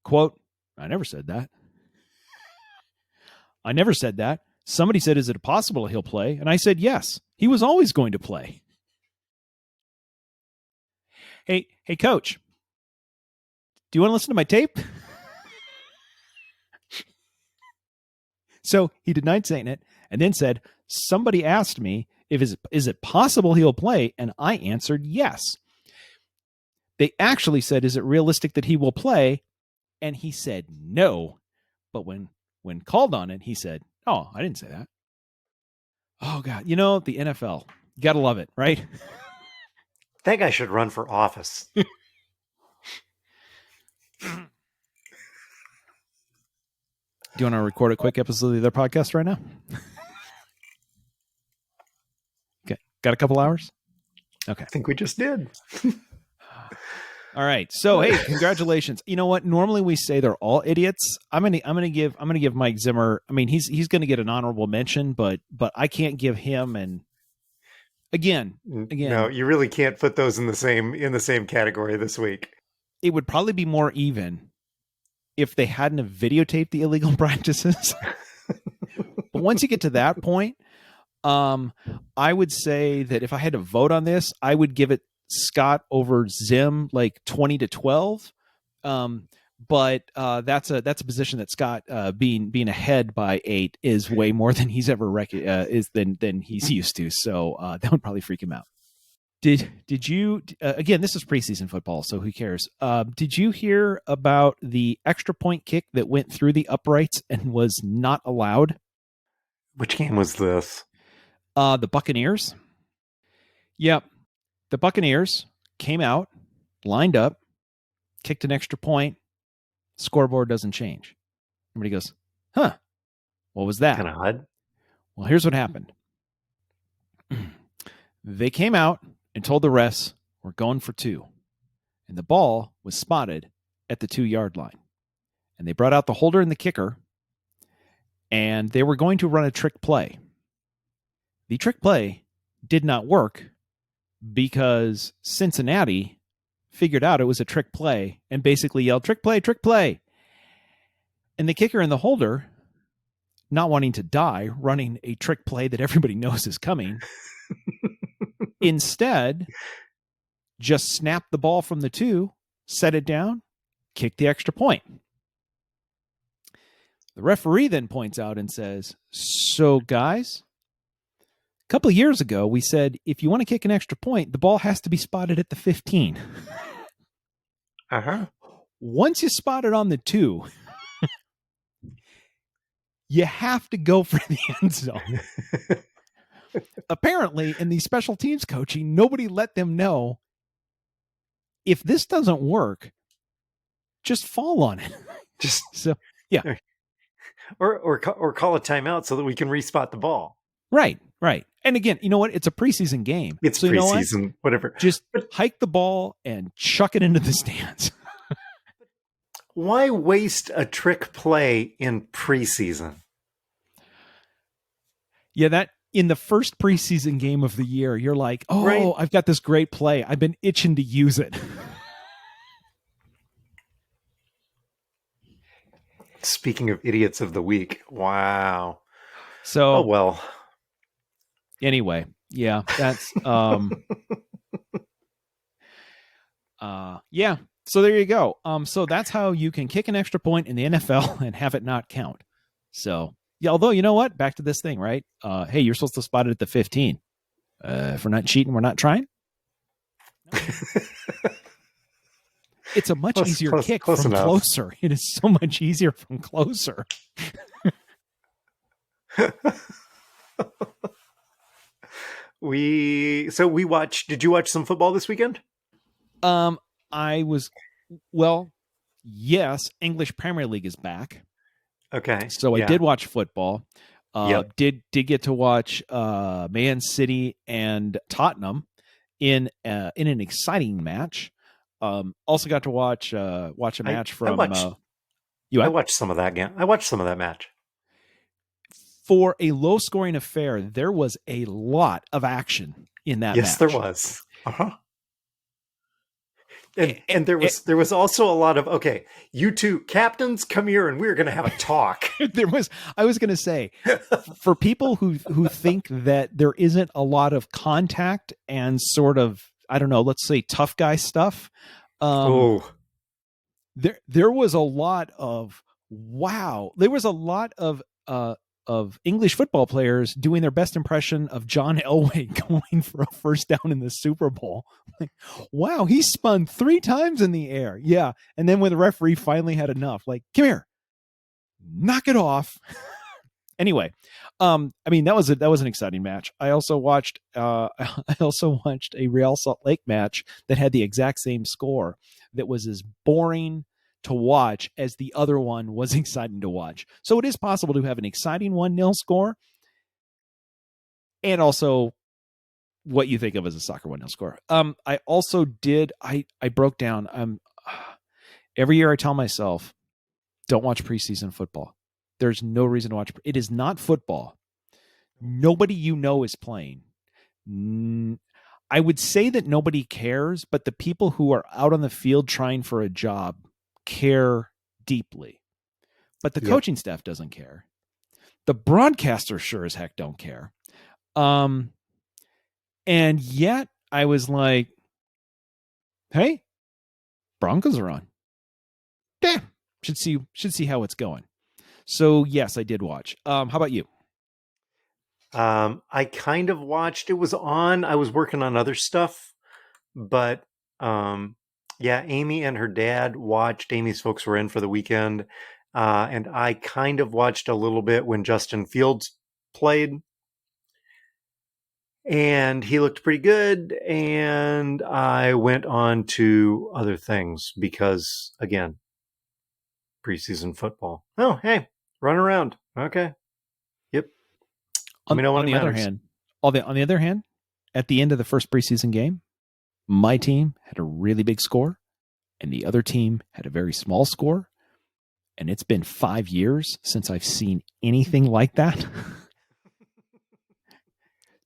Quote, "I never said that. I never said that. Somebody said, is it possible he'll play? And I said, yes, he was always going to play." Hey, coach, do you want to listen to my tape? So he denied saying it and then said, somebody asked me is it possible he'll play? And I answered yes. They actually said, is it realistic that he will play? And he said no. But when called on it, he said, oh, I didn't say that. Oh, God. You know, the NFL, you got to love it, right? That guy should run for office. Do you want to record a quick episode of their podcast right now? Okay. Got a couple hours? Okay. I think we just did. All right. So, hey, congratulations. You know what? Normally we say they're all idiots. I'm gonna give Mike Zimmer. I mean, he's gonna get an honorable mention, but I can't give him an again. No, you really can't put those in the same category this week. It would probably be more even if they hadn't have videotaped the illegal practices. But once you get to that point, I would say that if I had to vote on this, I would give it Scott over Zim, like 20-12. but that's a position that Scott being ahead by 8 is way more than he's ever than he's used to. So that would probably freak him out. Did you again? This is preseason football, so who cares? Did you hear about the extra point kick that went through the uprights and was not allowed? Which game was this? The Buccaneers. Yep, the Buccaneers came out, lined up, kicked an extra point. Scoreboard doesn't change. Everybody goes, "Huh? What was that?" Kind of odd. Well, here's what happened. They came out and told the refs, "We're going for 2." And the ball was spotted at the 2-yard line. And they brought out the holder and the kicker, and they were going to run a trick play. The trick play did not work because Cincinnati figured out it was a trick play and basically yelled, "Trick play, trick play." And the kicker and the holder, not wanting to die running a trick play that everybody knows is coming, instead just snapped the ball from the 2, set it down, kicked the extra point. The referee then points out and says, "So guys, a couple of years ago, we said if you want to kick an extra point, the ball has to be spotted at the 15. Uh-huh. Once you spot it on the 2, you have to go for the end zone." Apparently, in the special teams coaching, nobody let them know, if this doesn't work, just fall on it. Just so, yeah. Or call a timeout so that we can respot the ball. Right. And again, you know what? It's a preseason game. It's so preseason, you know whatever. Just hike the ball and chuck it into the stands. Why waste a trick play in preseason? Yeah, that in the first preseason game of the year, you're like, "Oh, right. I've got this great play. I've been itching to use it." Speaking of idiots of the week, wow. So, oh well. Anyway, yeah, that's yeah. So there you go. So that's how you can kick an extra point in the NFL and have it not count. So yeah, although you know what? Back to this thing, right? Hey, you're supposed to spot it at the 15. If we're not cheating, we're not trying. No. It's a much easier kick from enough. Closer. It is so much easier from closer. Did you watch some football this weekend? Yes, English Premier League is back. Okay. So I did watch football. Yep. Did get to watch Man City and Tottenham in an exciting match. Also got to watch a match from. I watched some of that game. I watched some of that match. For a low-scoring affair, there was a lot of action in that match. Yes, there was. Uh-huh. And there was also a lot of, okay, you two captains, come here and we're going to have a talk. I was going to say, for people who think that there isn't a lot of contact and sort of, I don't know, let's say tough guy stuff. There was a lot of, wow. There was a lot of English football players doing their best impression of John Elway going for a first down in the Super Bowl. Like, wow, he spun 3 times in the air. Yeah. And then when the referee finally had enough, like, come here, knock it off. Anyway, that was an exciting match. I also watched a Real Salt Lake match that had the exact same score that was as boring to watch as the other one was exciting to watch. So it is possible to have an exciting 1-0 score and also what you think of as a soccer 1-0 score. I also did, I broke down, every year I tell myself, don't watch preseason football. There's no reason to watch. It is not football. Nobody you know is playing. I would say that nobody cares, but the people who are out on the field trying for a job care deeply. But the coaching staff doesn't care. The broadcasters sure as heck don't care. And yet I was like, hey, Broncos are on. Yeah, Should see how it's going. So yes, I did watch. How about you? I kind of watched. It was on. I was working on other stuff, but yeah, Amy and her dad watched. Amy's folks were in for the weekend, and I kind of watched a little bit when Justin Fields played, and he looked pretty good. And I went on to other things because, again, preseason football. Oh, hey, run around. Okay, yep. Let me know when On it the other matters. hand, on the other hand, at the end of the first preseason game, my team had a really big score, and the other team had a very small score. And it's been 5 years since I've seen anything like that.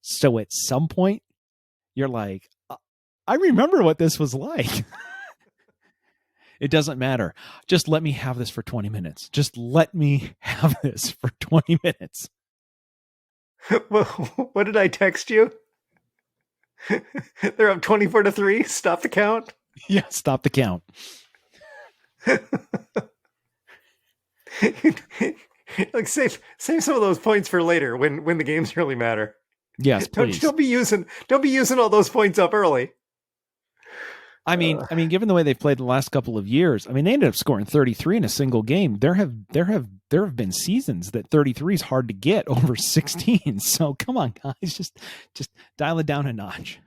So at some point, you're like, I remember what this was like. It doesn't matter. Just let me have this for 20 minutes. Just let me have this for 20 minutes. Well, what did I text you? They're up 24-3. Stop the count. Yeah, stop the count. Like save some of those points for later when the games really matter. Yes, please. Don't be using all those points up early. I mean, given the way they've played the last couple of years, I mean, they ended up scoring 33 in a single game. There have been seasons that 33 is hard to get over 16. So come on, guys, just dial it down a notch.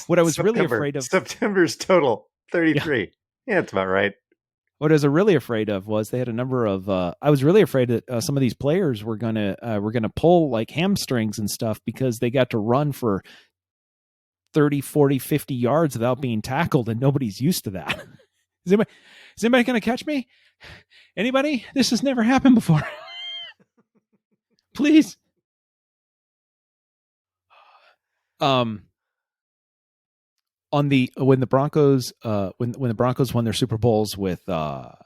What I was really afraid of, September's total 33. Yeah, that's about right. What I was really afraid of was they had a number of. I was really afraid that some of these players were gonna pull like hamstrings and stuff because they got to run for 30, 40, 50 yards without being tackled, and nobody's used to that. Is anybody going to catch me? Anybody? This has never happened before. Please. On when the Broncos when the Broncos won their Super Bowls with Elway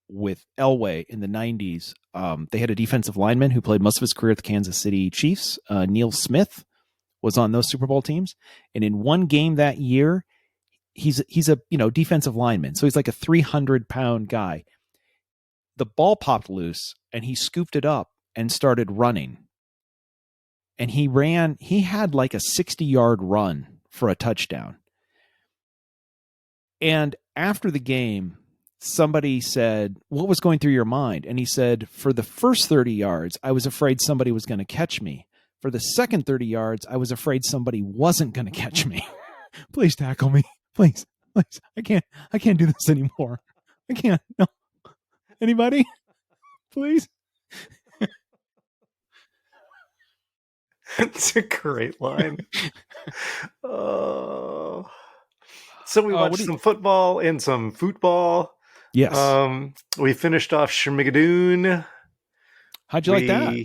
in the 90s, they had a defensive lineman who played most of his career at the Kansas City Chiefs. Neil Smith was on those Super Bowl teams, and in one game that year, he's a defensive lineman, so he's like a 300-pound guy. The ball popped loose, and he scooped it up and started running. And he had like a 60-yard run for a touchdown. And after the game, somebody said, "What was going through your mind?" And he said, "For the first 30 yards, I was afraid somebody was going to catch me. For the second 30 yards, I was afraid somebody wasn't going to catch me. Please tackle me. Please. I can't do this anymore. I can't. No. Anybody? Please." It's a great line. Oh. So we watched some football and some football. Yes. We finished off Schmigadoon. How'd you like that?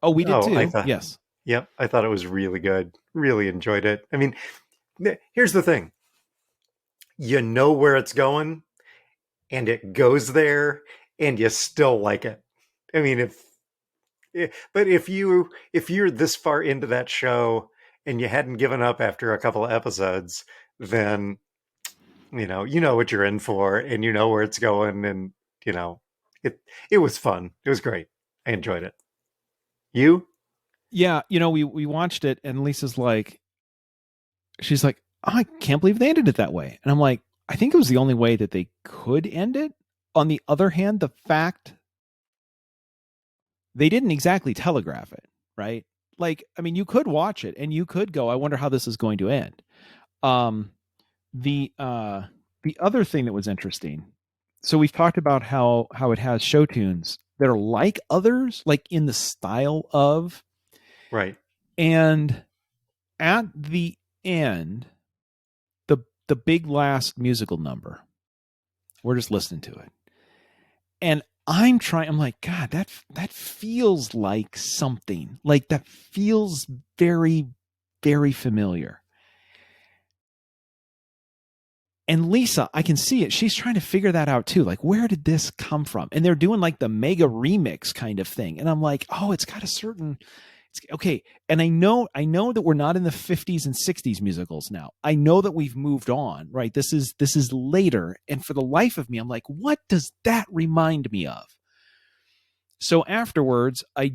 Oh, we did too. Yes. Yep. I thought it was really good. Really enjoyed it. I mean, here's the thing. You know where it's going, and it goes there, and you still like it. I mean, if you're this far into that show and you hadn't given up after a couple of episodes, then you know what you're in for, and you know where it's going, and it was fun. It was great. I enjoyed it. You? Yeah, we watched it, and Lisa's like, she's like, "Oh, I can't believe they ended it that way." And I'm like, I think it was the only way that they could end it. On the other hand, the fact they didn't exactly telegraph it, right? Like, I mean, you could watch it and you could go, I wonder how this is going to end. The other thing that was interesting, so we've talked about how it has show tunes that are like others, like in the style of, right. And at the end, the big last musical number, we're just listening to it, and I'm like, God, that feels like something. Like that feels very, very familiar. And Lisa, I can see it. She's trying to figure that out too. Like, where did this come from? And they're doing like the mega remix kind of thing. And I'm like, oh, it's got a certain Okay, and I know that we're not in the 50s and 60s musicals now. I know that we've moved on, right? This is later, and for the life of me, I'm like, what does that remind me of? So afterwards, I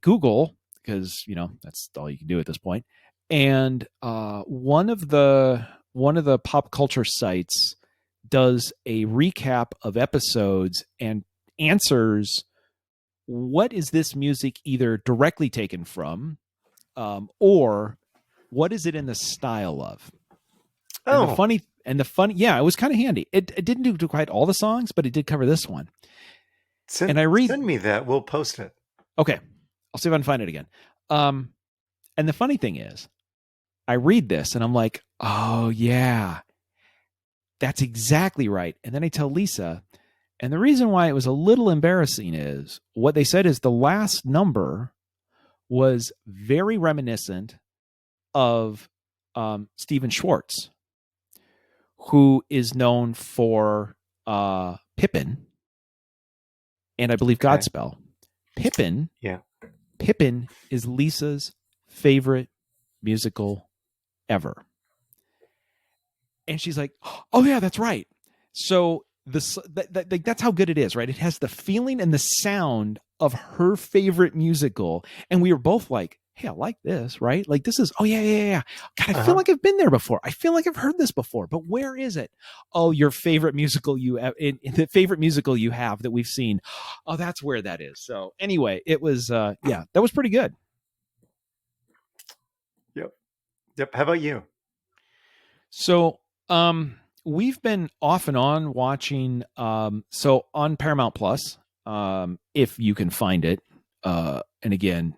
Google, because that's all you can do at this point, and one of the pop culture sites does a recap of episodes and answers what is this music either directly taken from, or what is it in the style of. And Oh, the funny, yeah, it was kind of handy. It didn't do quite all the songs, but it did cover this one. And I read, send me that. We'll post it. okay, I'll see if I can find it again. And the funny thing is, I read this and I'm like, oh yeah, that's exactly right. And then I tell Lisa, and the reason why it was a little embarrassing is what they said is the last number was very reminiscent of Stephen Schwartz, who is known for Pippin and I believe Okay. Godspell. Pippin, Yeah. Pippin is Lisa's favorite musical ever. And she's like, oh yeah, that's right. So that's how good it is, right? It has the feeling and the sound of her favorite musical. And we were both like, hey, I like this, right? Like this is, oh yeah. God, I feel like I've been there before. I feel like I've heard this before, but where is it? Oh, your favorite musical in the favorite musical you have that we've seen. Oh, that's where that is. So anyway, it was, that was pretty good. Yep. How about you? So, we've been off and on watching, so on Paramount Plus, if you can find it. And again,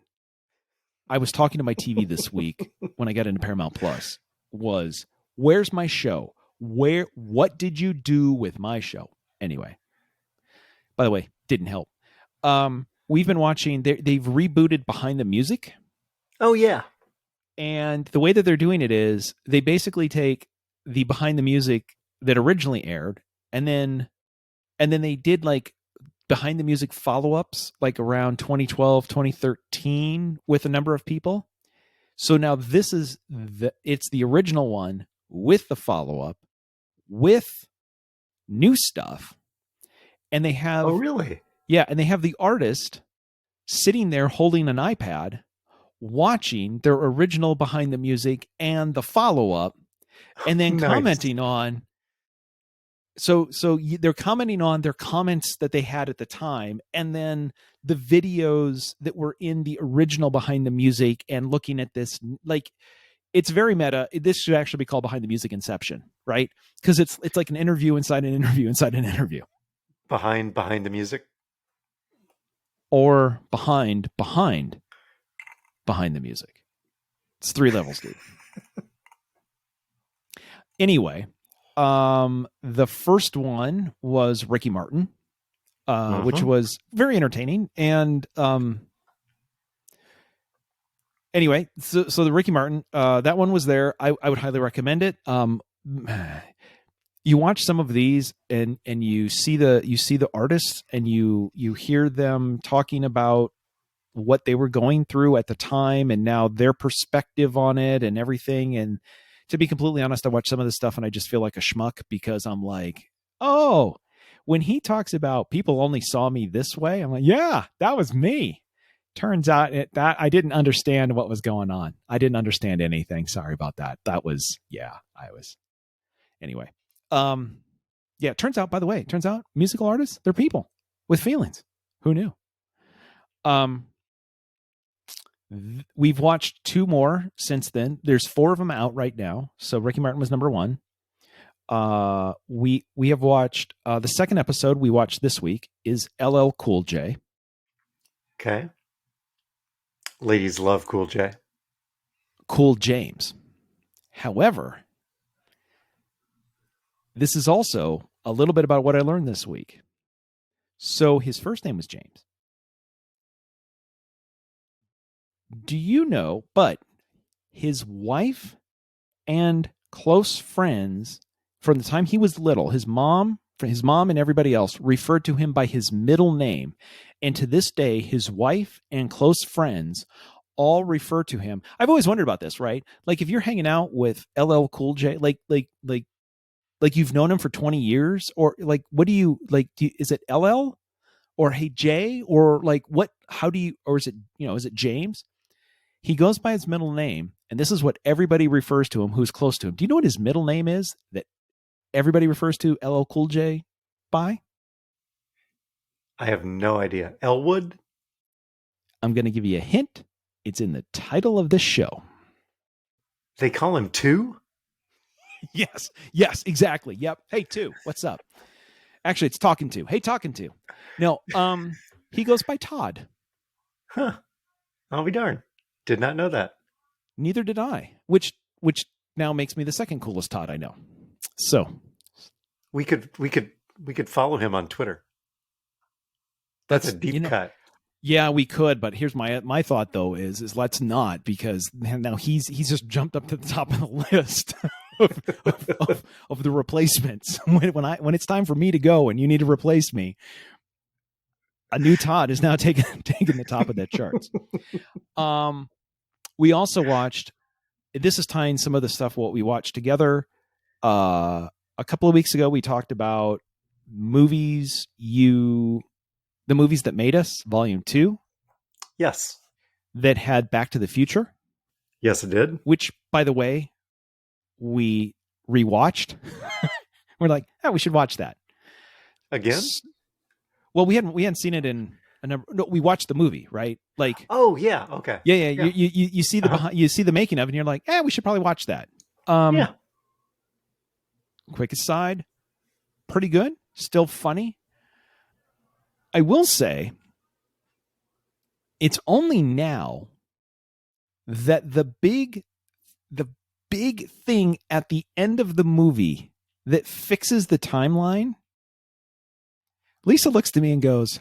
I was talking to my TV this week when I got into Paramount Plus was, where's my show? What did you do with my show? Anyway, by the way, didn't help. We've been watching, they've rebooted Behind the Music. Oh, yeah. And the way that they're doing it is they basically take the Behind the Music that originally aired, and then they did like Behind the Music follow-ups like around 2012, 2013 with a number of people. So now this is it's the original one with the follow-up with new stuff. And they have, Oh, really? yeah, and they have the artist sitting there holding an iPad watching their original Behind the Music and the follow-up, and then Nice. commenting on. So they're commenting on their comments that they had at the time, and then the videos that were in the original Behind the Music, and looking at this, like, it's very meta. This should actually be called Behind the Music Inception, right? Because it's like an interview inside an interview inside an interview. Behind the music? Or behind the music. It's 3 levels, dude. Anyway, the first one was Ricky Martin, which was very entertaining. And anyway, so the Ricky Martin, that one was there. I would highly recommend it. You watch some of these and you see the artists, and you hear them talking about what they were going through at the time and now their perspective on it and everything. And to be completely honest, I watch some of this stuff and I just feel like a schmuck, because I'm like, oh, when he talks about people only saw me this way, I'm like, yeah, that was me. Turns out that I didn't understand what was going on. I didn't understand anything. Sorry about that. That was, anyway. Yeah, turns out musical artists, they're people with feelings. Who knew? We've watched 2 more since then. There's 4 of them out right now. So Ricky Martin was number 1. We have watched the second episode we watched this week is LL Cool J. Okay. Ladies love Cool J. Cool James. However, this is also a little bit about what I learned this week. So his first name was James. Do you know, but his wife and close friends from the time he was little, his mom his mom and everybody else referred to him by his middle name. And to this day, his wife and close friends all refer to him. I've always wondered about this, right? Like if you're hanging out with LL Cool J, like you've known him for 20 years, or like, what do you like? Is it LL or Hey Jay, or like what? How do you? Or is it is it James? He goes by his middle name, and this is what everybody refers to him who's close to him. Do you know what his middle name is that everybody refers to LL Cool J by? I have no idea. Elwood? I'm going to give you a hint. It's in the title of this show. They call him Two? Yes, exactly. Yep. Hey, Two, what's up? Actually, it's Talking To. Hey, Talking To. No, he goes by Todd. Huh. I'll be darned. Did not know that. Neither did I, which now makes me the second coolest Todd I know. So we could follow him on Twitter. That's a deep cut. Yeah, we could, but here's my thought though is let's not, because now he's just jumped up to the top of the list of the replacements. When it's time for me to go and you need to replace me, a new Todd is now taking the top of the charts. We also watched. This is tying some of the stuff what we watched together. A couple of weeks ago, we talked about movies. The Movies That Made Us, Volume 2. Yes. That had Back to the Future. Yes, it did. Which, by the way, we rewatched. We're like, we should watch that again. Well, we hadn't seen it in a number. No, we watched the movie, right? Like, oh yeah, okay, yeah. You see the you see the making of it, and you're like, we should probably watch that. Yeah. Quick aside, pretty good, still funny. I will say, it's only now that the big thing at the end of the movie that fixes the timeline. Lisa looks to me and goes,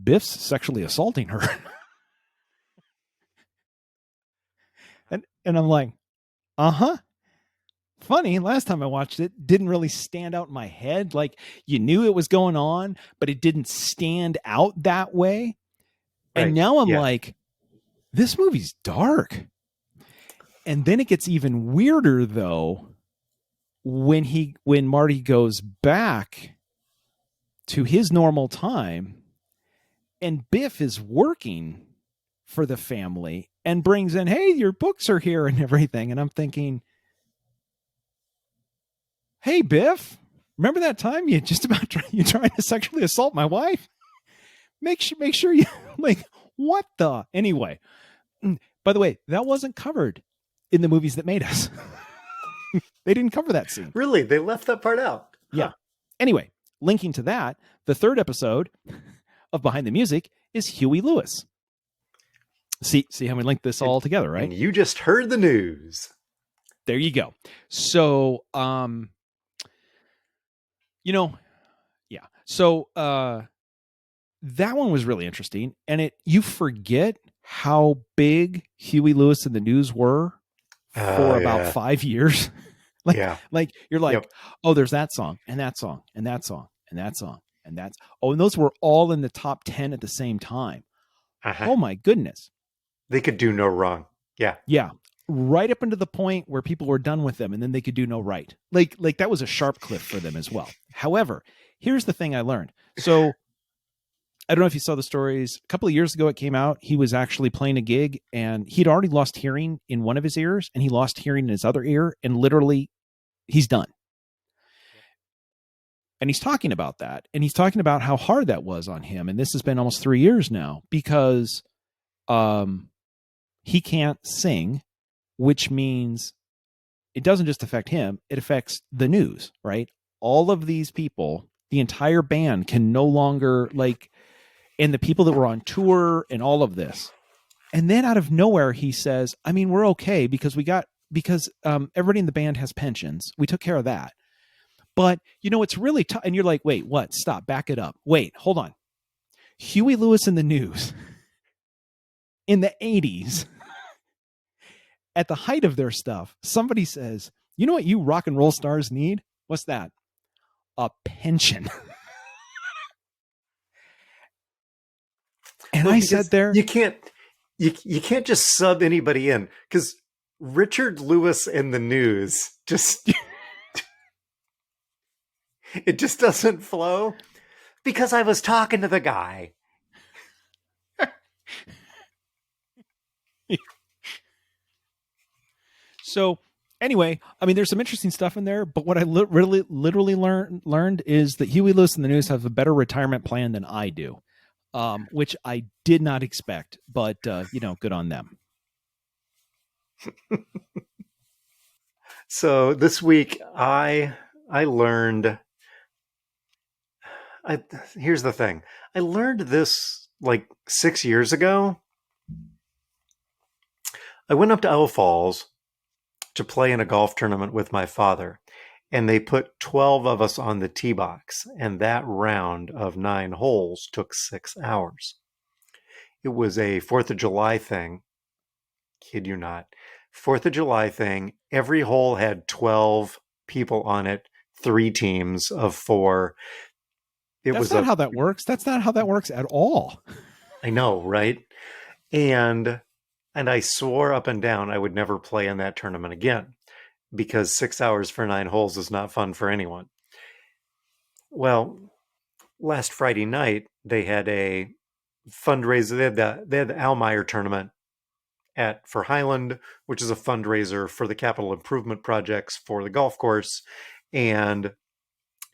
Biff's sexually assaulting her. and I'm like, funny. Last time I watched it, didn't really stand out in my head. Like, you knew it was going on, but it didn't stand out that way. Right. And now I'm like, this movie's dark. And then it gets even weirder though when Marty goes back to his normal time and Biff is working for the family and brings in, hey, your books are here and everything. And I'm thinking, hey, Biff, remember that time you just about you trying to sexually assault my wife? Make sure you like, what the? Anyway, by the way, that wasn't covered in the Movies That Made Us. They didn't cover that scene. Really? They left that part out? Huh. Yeah. Anyway, linking to that, the third episode of Behind the Music is Huey Lewis. See how we linked this all together, right? And you just heard the news. There you go. So, yeah. So, that one was really interesting, and you forget how big Huey Lewis and the News were for about 5 years. Like you're like, oh, there's that song and that song and that song and that song and that's and those were all in the top 10 at the same time. Oh my goodness. They could do no wrong. Yeah. Yeah. Right up into the point where people were done with them and then they could do no right. Like that was a sharp cliff for them as well. However, here's the thing I learned. So I don't know if you saw the stories. A couple of years ago, it came out. He was actually playing a gig and he'd already lost hearing in one of his ears and he lost hearing in his other ear. And literally he's done. And he's talking about that. And he's talking about how hard that was on him. And this has been almost 3 years now because he can't sing, which means it doesn't just affect him. It affects the news, right? All of these people, the entire band can no longer and the people that were on tour and all of this. And then out of nowhere, he says, I mean, we're okay because everybody in the band has pensions. We took care of that. But, it's really tough. And you're like, wait, what? Stop, back it up. Wait, hold on. Huey Lewis and the News in the 80s, at the height of their stuff, somebody says, You know what you rock and roll stars need? What's that? A pension. And I said there, you can't just sub anybody in, because Richard Lewis and the news just it just doesn't flow, because I was talking to the guy. So anyway, I mean, there's some interesting stuff in there, but what I literally learned is that Huey Lewis and the News have a better retirement plan than I do, which I did not expect, but good on them. So this week I learned. Here's the thing. I learned this like 6 years ago. I went up to Owl Falls to play in a golf tournament with my father, and they put 12 of us on the tee box, and that round of 9 holes took 6 hours. It was a 4th of July thing. Kid you not. 4th of July thing. Every hole had 12 people on it, 3 teams of 4. That's not how that works. That's not how that works at all. I know, right? And I swore up and down I would never play in that tournament again, because 6 hours for 9 holes is not fun for anyone. Well, last Friday night, they had a fundraiser. They had the Almeyer tournament for Highland, which is a fundraiser for the capital improvement projects for the golf course. And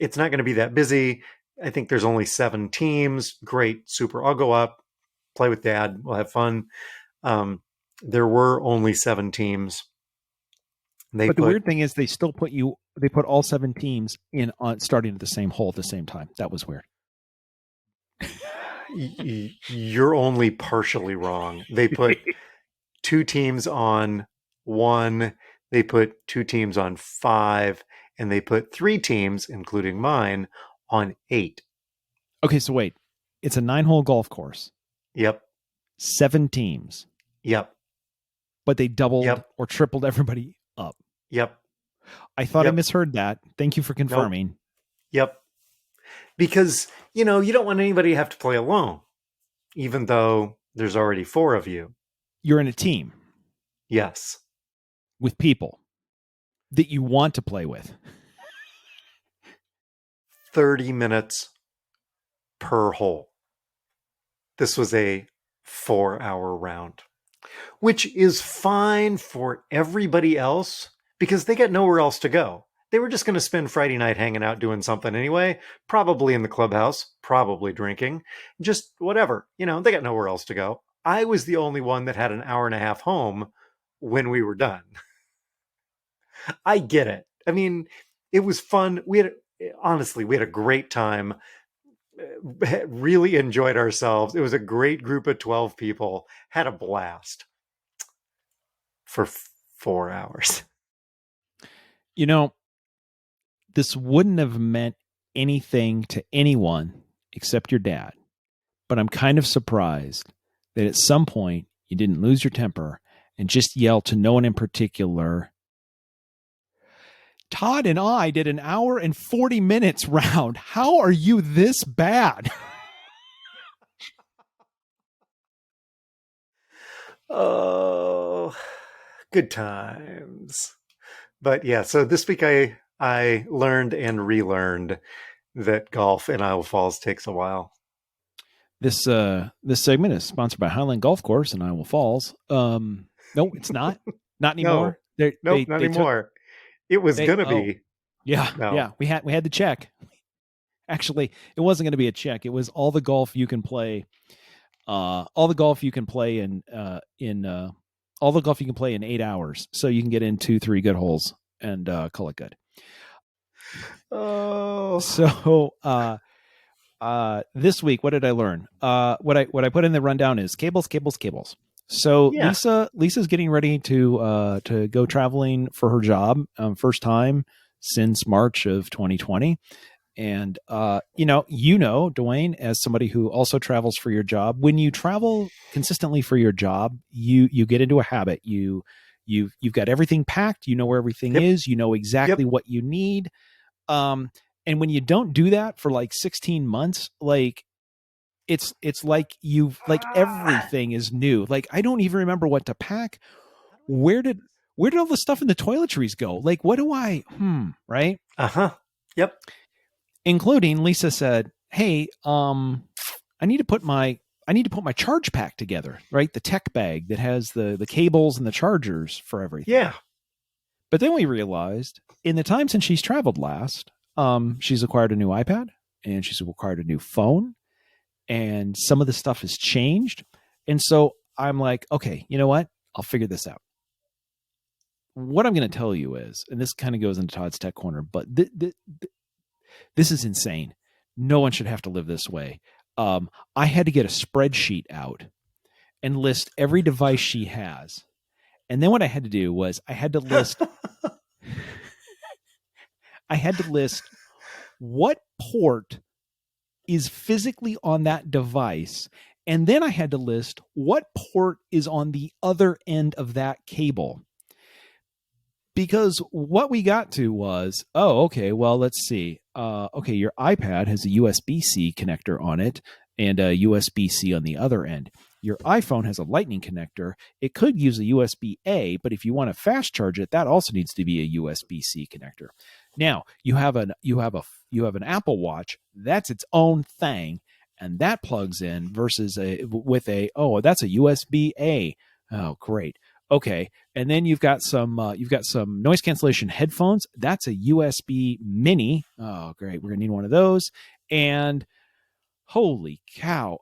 it's not going to be that busy. I think there's only 7 teams. Great, super. I'll go up, play with Dad. We'll have fun. There were only 7 teams. But the weird thing is they put all 7 teams in on starting at the same hole at the same time. That was weird. You're only partially wrong. They put 2 teams on 1. They put 2 teams on 5, and they put 3 teams, including mine, on 8. Okay, so wait. It's a 9-hole golf course. Yep. 7 teams. Yep. But they doubled or tripled everybody up. Yep. I thought I misheard that. Thank you for confirming. Nope. Yep. Because, you don't want anybody to have to play alone, even though there's already 4 of you. You're in a team. Yes. With people that you want to play with. 30 minutes per hole. This was a 4-hour round, which is fine for everybody else because they got nowhere else to go. They were just going to spend Friday night hanging out doing something anyway, probably in the clubhouse, probably drinking, just whatever. They got nowhere else to go. I was the only one that had an hour and a half home when we were done. I get it. I mean, it was fun. We had a great time. Really enjoyed ourselves. It was a great group of 12 people. Had a blast for 4 hours. This wouldn't have meant anything to anyone except your dad. But I'm kind of surprised that at some point you didn't lose your temper and just yell to no one in particular. Todd and I did an hour and 40 minutes round. How are you this bad? Oh, good times. But yeah, so this week I learned and relearned that golf in Iowa Falls takes a while. This segment is sponsored by Highland Golf Course in Iowa Falls. No, it's not. Not anymore. Not anymore. It was gonna be. Yeah, no. Yeah. We had to check. Actually, it wasn't going to be a check. It was all the golf you can play. All the golf you can play in 8 hours, so you can get in 2-3 good holes and call it good. Oh, so this week, what did I learn? What I put in the rundown is cables. So yeah. Lisa's getting ready to go traveling for her job, first time since March of 2020. And, Dwayne, as somebody who also travels for your job, when you travel consistently for your job, you get into a habit. You You've got everything packed. You know where everything is. You know exactly what you need. And when you don't do that for like 16 months, like it's like everything is new. Like I don't even remember what to pack. Where did all the stuff in the toiletries go? Like, what do right? Yep. Including Lisa said, "Hey, I need to put my charge pack together, right? The tech bag that has the cables and the chargers for everything." Yeah. But then we realized in the time since she's traveled last, she's acquired a new iPad and she's acquired a new phone, and some of the stuff has changed. And so I'm like, okay, you know what? I'll figure this out. What I'm going to tell you is, and this kind of goes into Todd's Tech Corner, but this is insane. No one should have to live this way. I had to get a spreadsheet out and list every device she has. And then what I had to do was I had to list what port is physically on that device. And then I had to list what port is on the other end of that cable. Because what we got to was, okay, well, let's see. Okay, your iPad has a USB-C connector on it and a USB-C on the other end. Your iPhone has a Lightning connector. It could use a USB-A, but if you want to fast charge it, that also needs to be a USB-C connector. Now, you have an Apple Watch. That's its own thing, and that plugs in versus that's a USB-A. Oh, great. Okay, and then you've got some noise cancellation headphones. That's a USB Mini. Oh, great. We're gonna need one of those. And holy cow.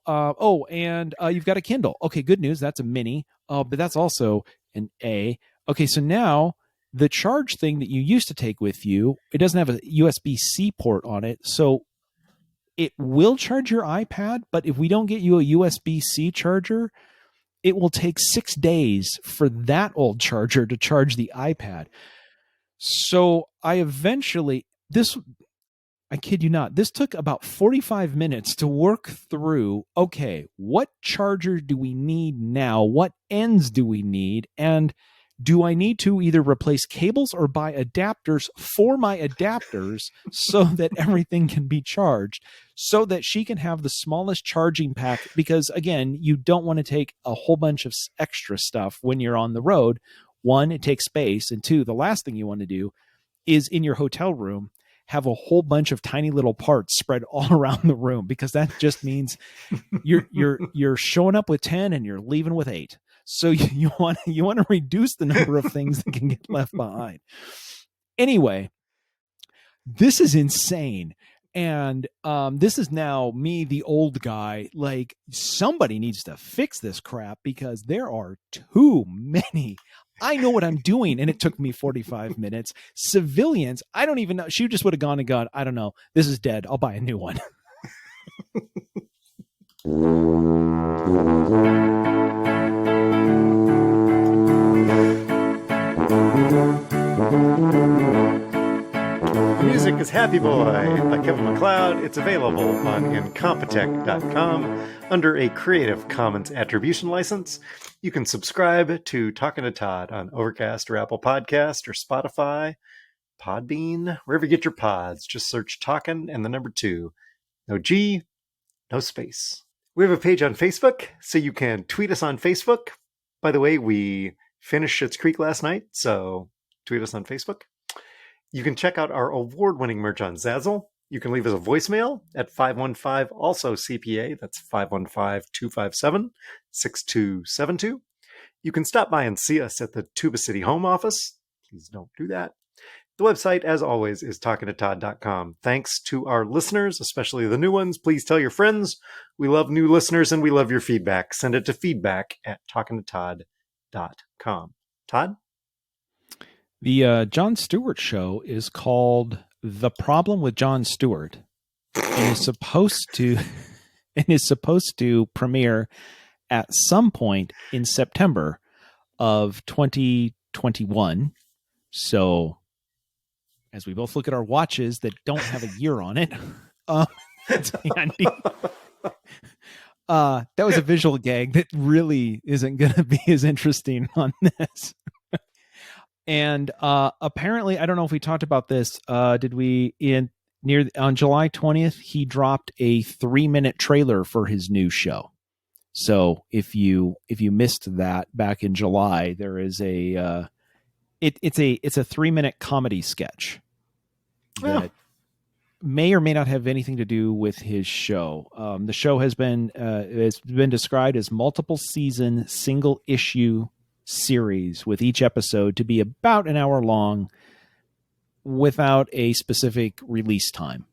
And you've got a Kindle. Okay, good news. That's a Mini. But that's also an A. Okay, so now the charge thing that you used to take with you, it doesn't have a USB-C port on it, so it will charge your iPad. But if we don't get you a USB-C charger, it will take 6 days for that old charger to charge the iPad. So I kid you not, this took about 45 minutes to work through, okay, what charger do we need now? What ends do we need? And do I need to either replace cables or buy adapters for my adapters so that everything can be charged, so that she can have the smallest charging pack? Because again, you don't want to take a whole bunch of extra stuff when you're on the road. One, it takes space. And two, the last thing you want to do is in your hotel room have a whole bunch of tiny little parts spread all around the room, because that just means you're showing up with 10 and you're leaving with 8. So you want to reduce the number of things that can get left behind. Anyway, this is insane. And this is now me, the old guy. Like, somebody needs to fix this crap because there are too many. I know what I'm doing, and it took me 45 minutes. Civilians, I don't even know. She just would have gone and gone, I don't know. This is dead. I'll buy a new one. The music is Happy Boy by Kevin MacLeod. It's available on Incompetech.com under a Creative Commons Attribution license. You can subscribe to Talking to Todd on Overcast or Apple Podcast or Spotify, Podbean, wherever you get your pods. Just search Talkin' and the number 2. No G, no space. We have a page on Facebook, so you can tweet us on Facebook. By the way, we finished Schitt's Creek last night, so tweet us on Facebook. You can check out our award-winning merch on Zazzle. You can leave us a voicemail at 515, also CPA. That's 515-257-6272. You can stop by and see us at the Tuba City home office. Please don't do that. The website, as always, is talkingtotodd.com. Thanks to our listeners, especially the new ones. Please tell your friends. We love new listeners and we love your feedback. Send it to feedback@talkingtotodd.com. Todd? The Jon Stewart show is called The Problem with Jon Stewart, and is supposed to premiere at some point in September of 2021. So, as we both look at our watches that don't have a year on it, it's handy. That was a visual gag that really isn't going to be as interesting on this. And apparently, I don't know if we talked about this. Did we on July 20th? He dropped a 3-minute trailer for his new show. So if you missed that back in July, there is it's a 3-minute comedy sketch that may or may not have anything to do with his show. The show has been it's been described as multiple season, single issue series, with each episode to be about an hour long without a specific release time.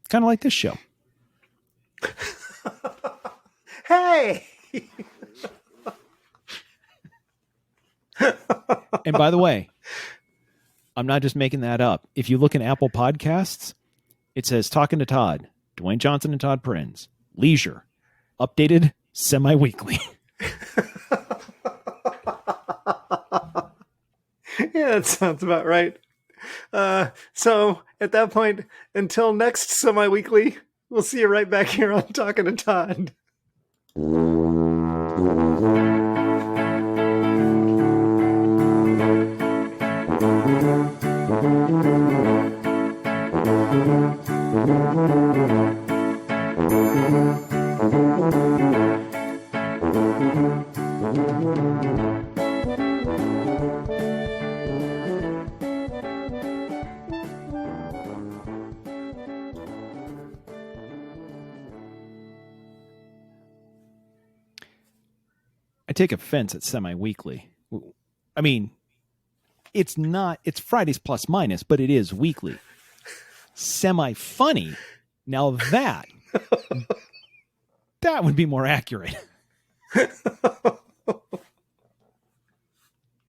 Kind of like this show. Hey! And by the way, I'm not just making that up. If you look in Apple Podcasts, it says Talking to Todd, Dwayne Johnson and Todd Prinz, Leisure, updated semi-weekly. Yeah, that sounds about right. So at that point, until next semi-weekly, we'll see you right back here on Talking to Todd. I take offense at semi-weekly. I mean, it's Fridays plus minus, but it is weekly. Semi-funny, now that would be more accurate.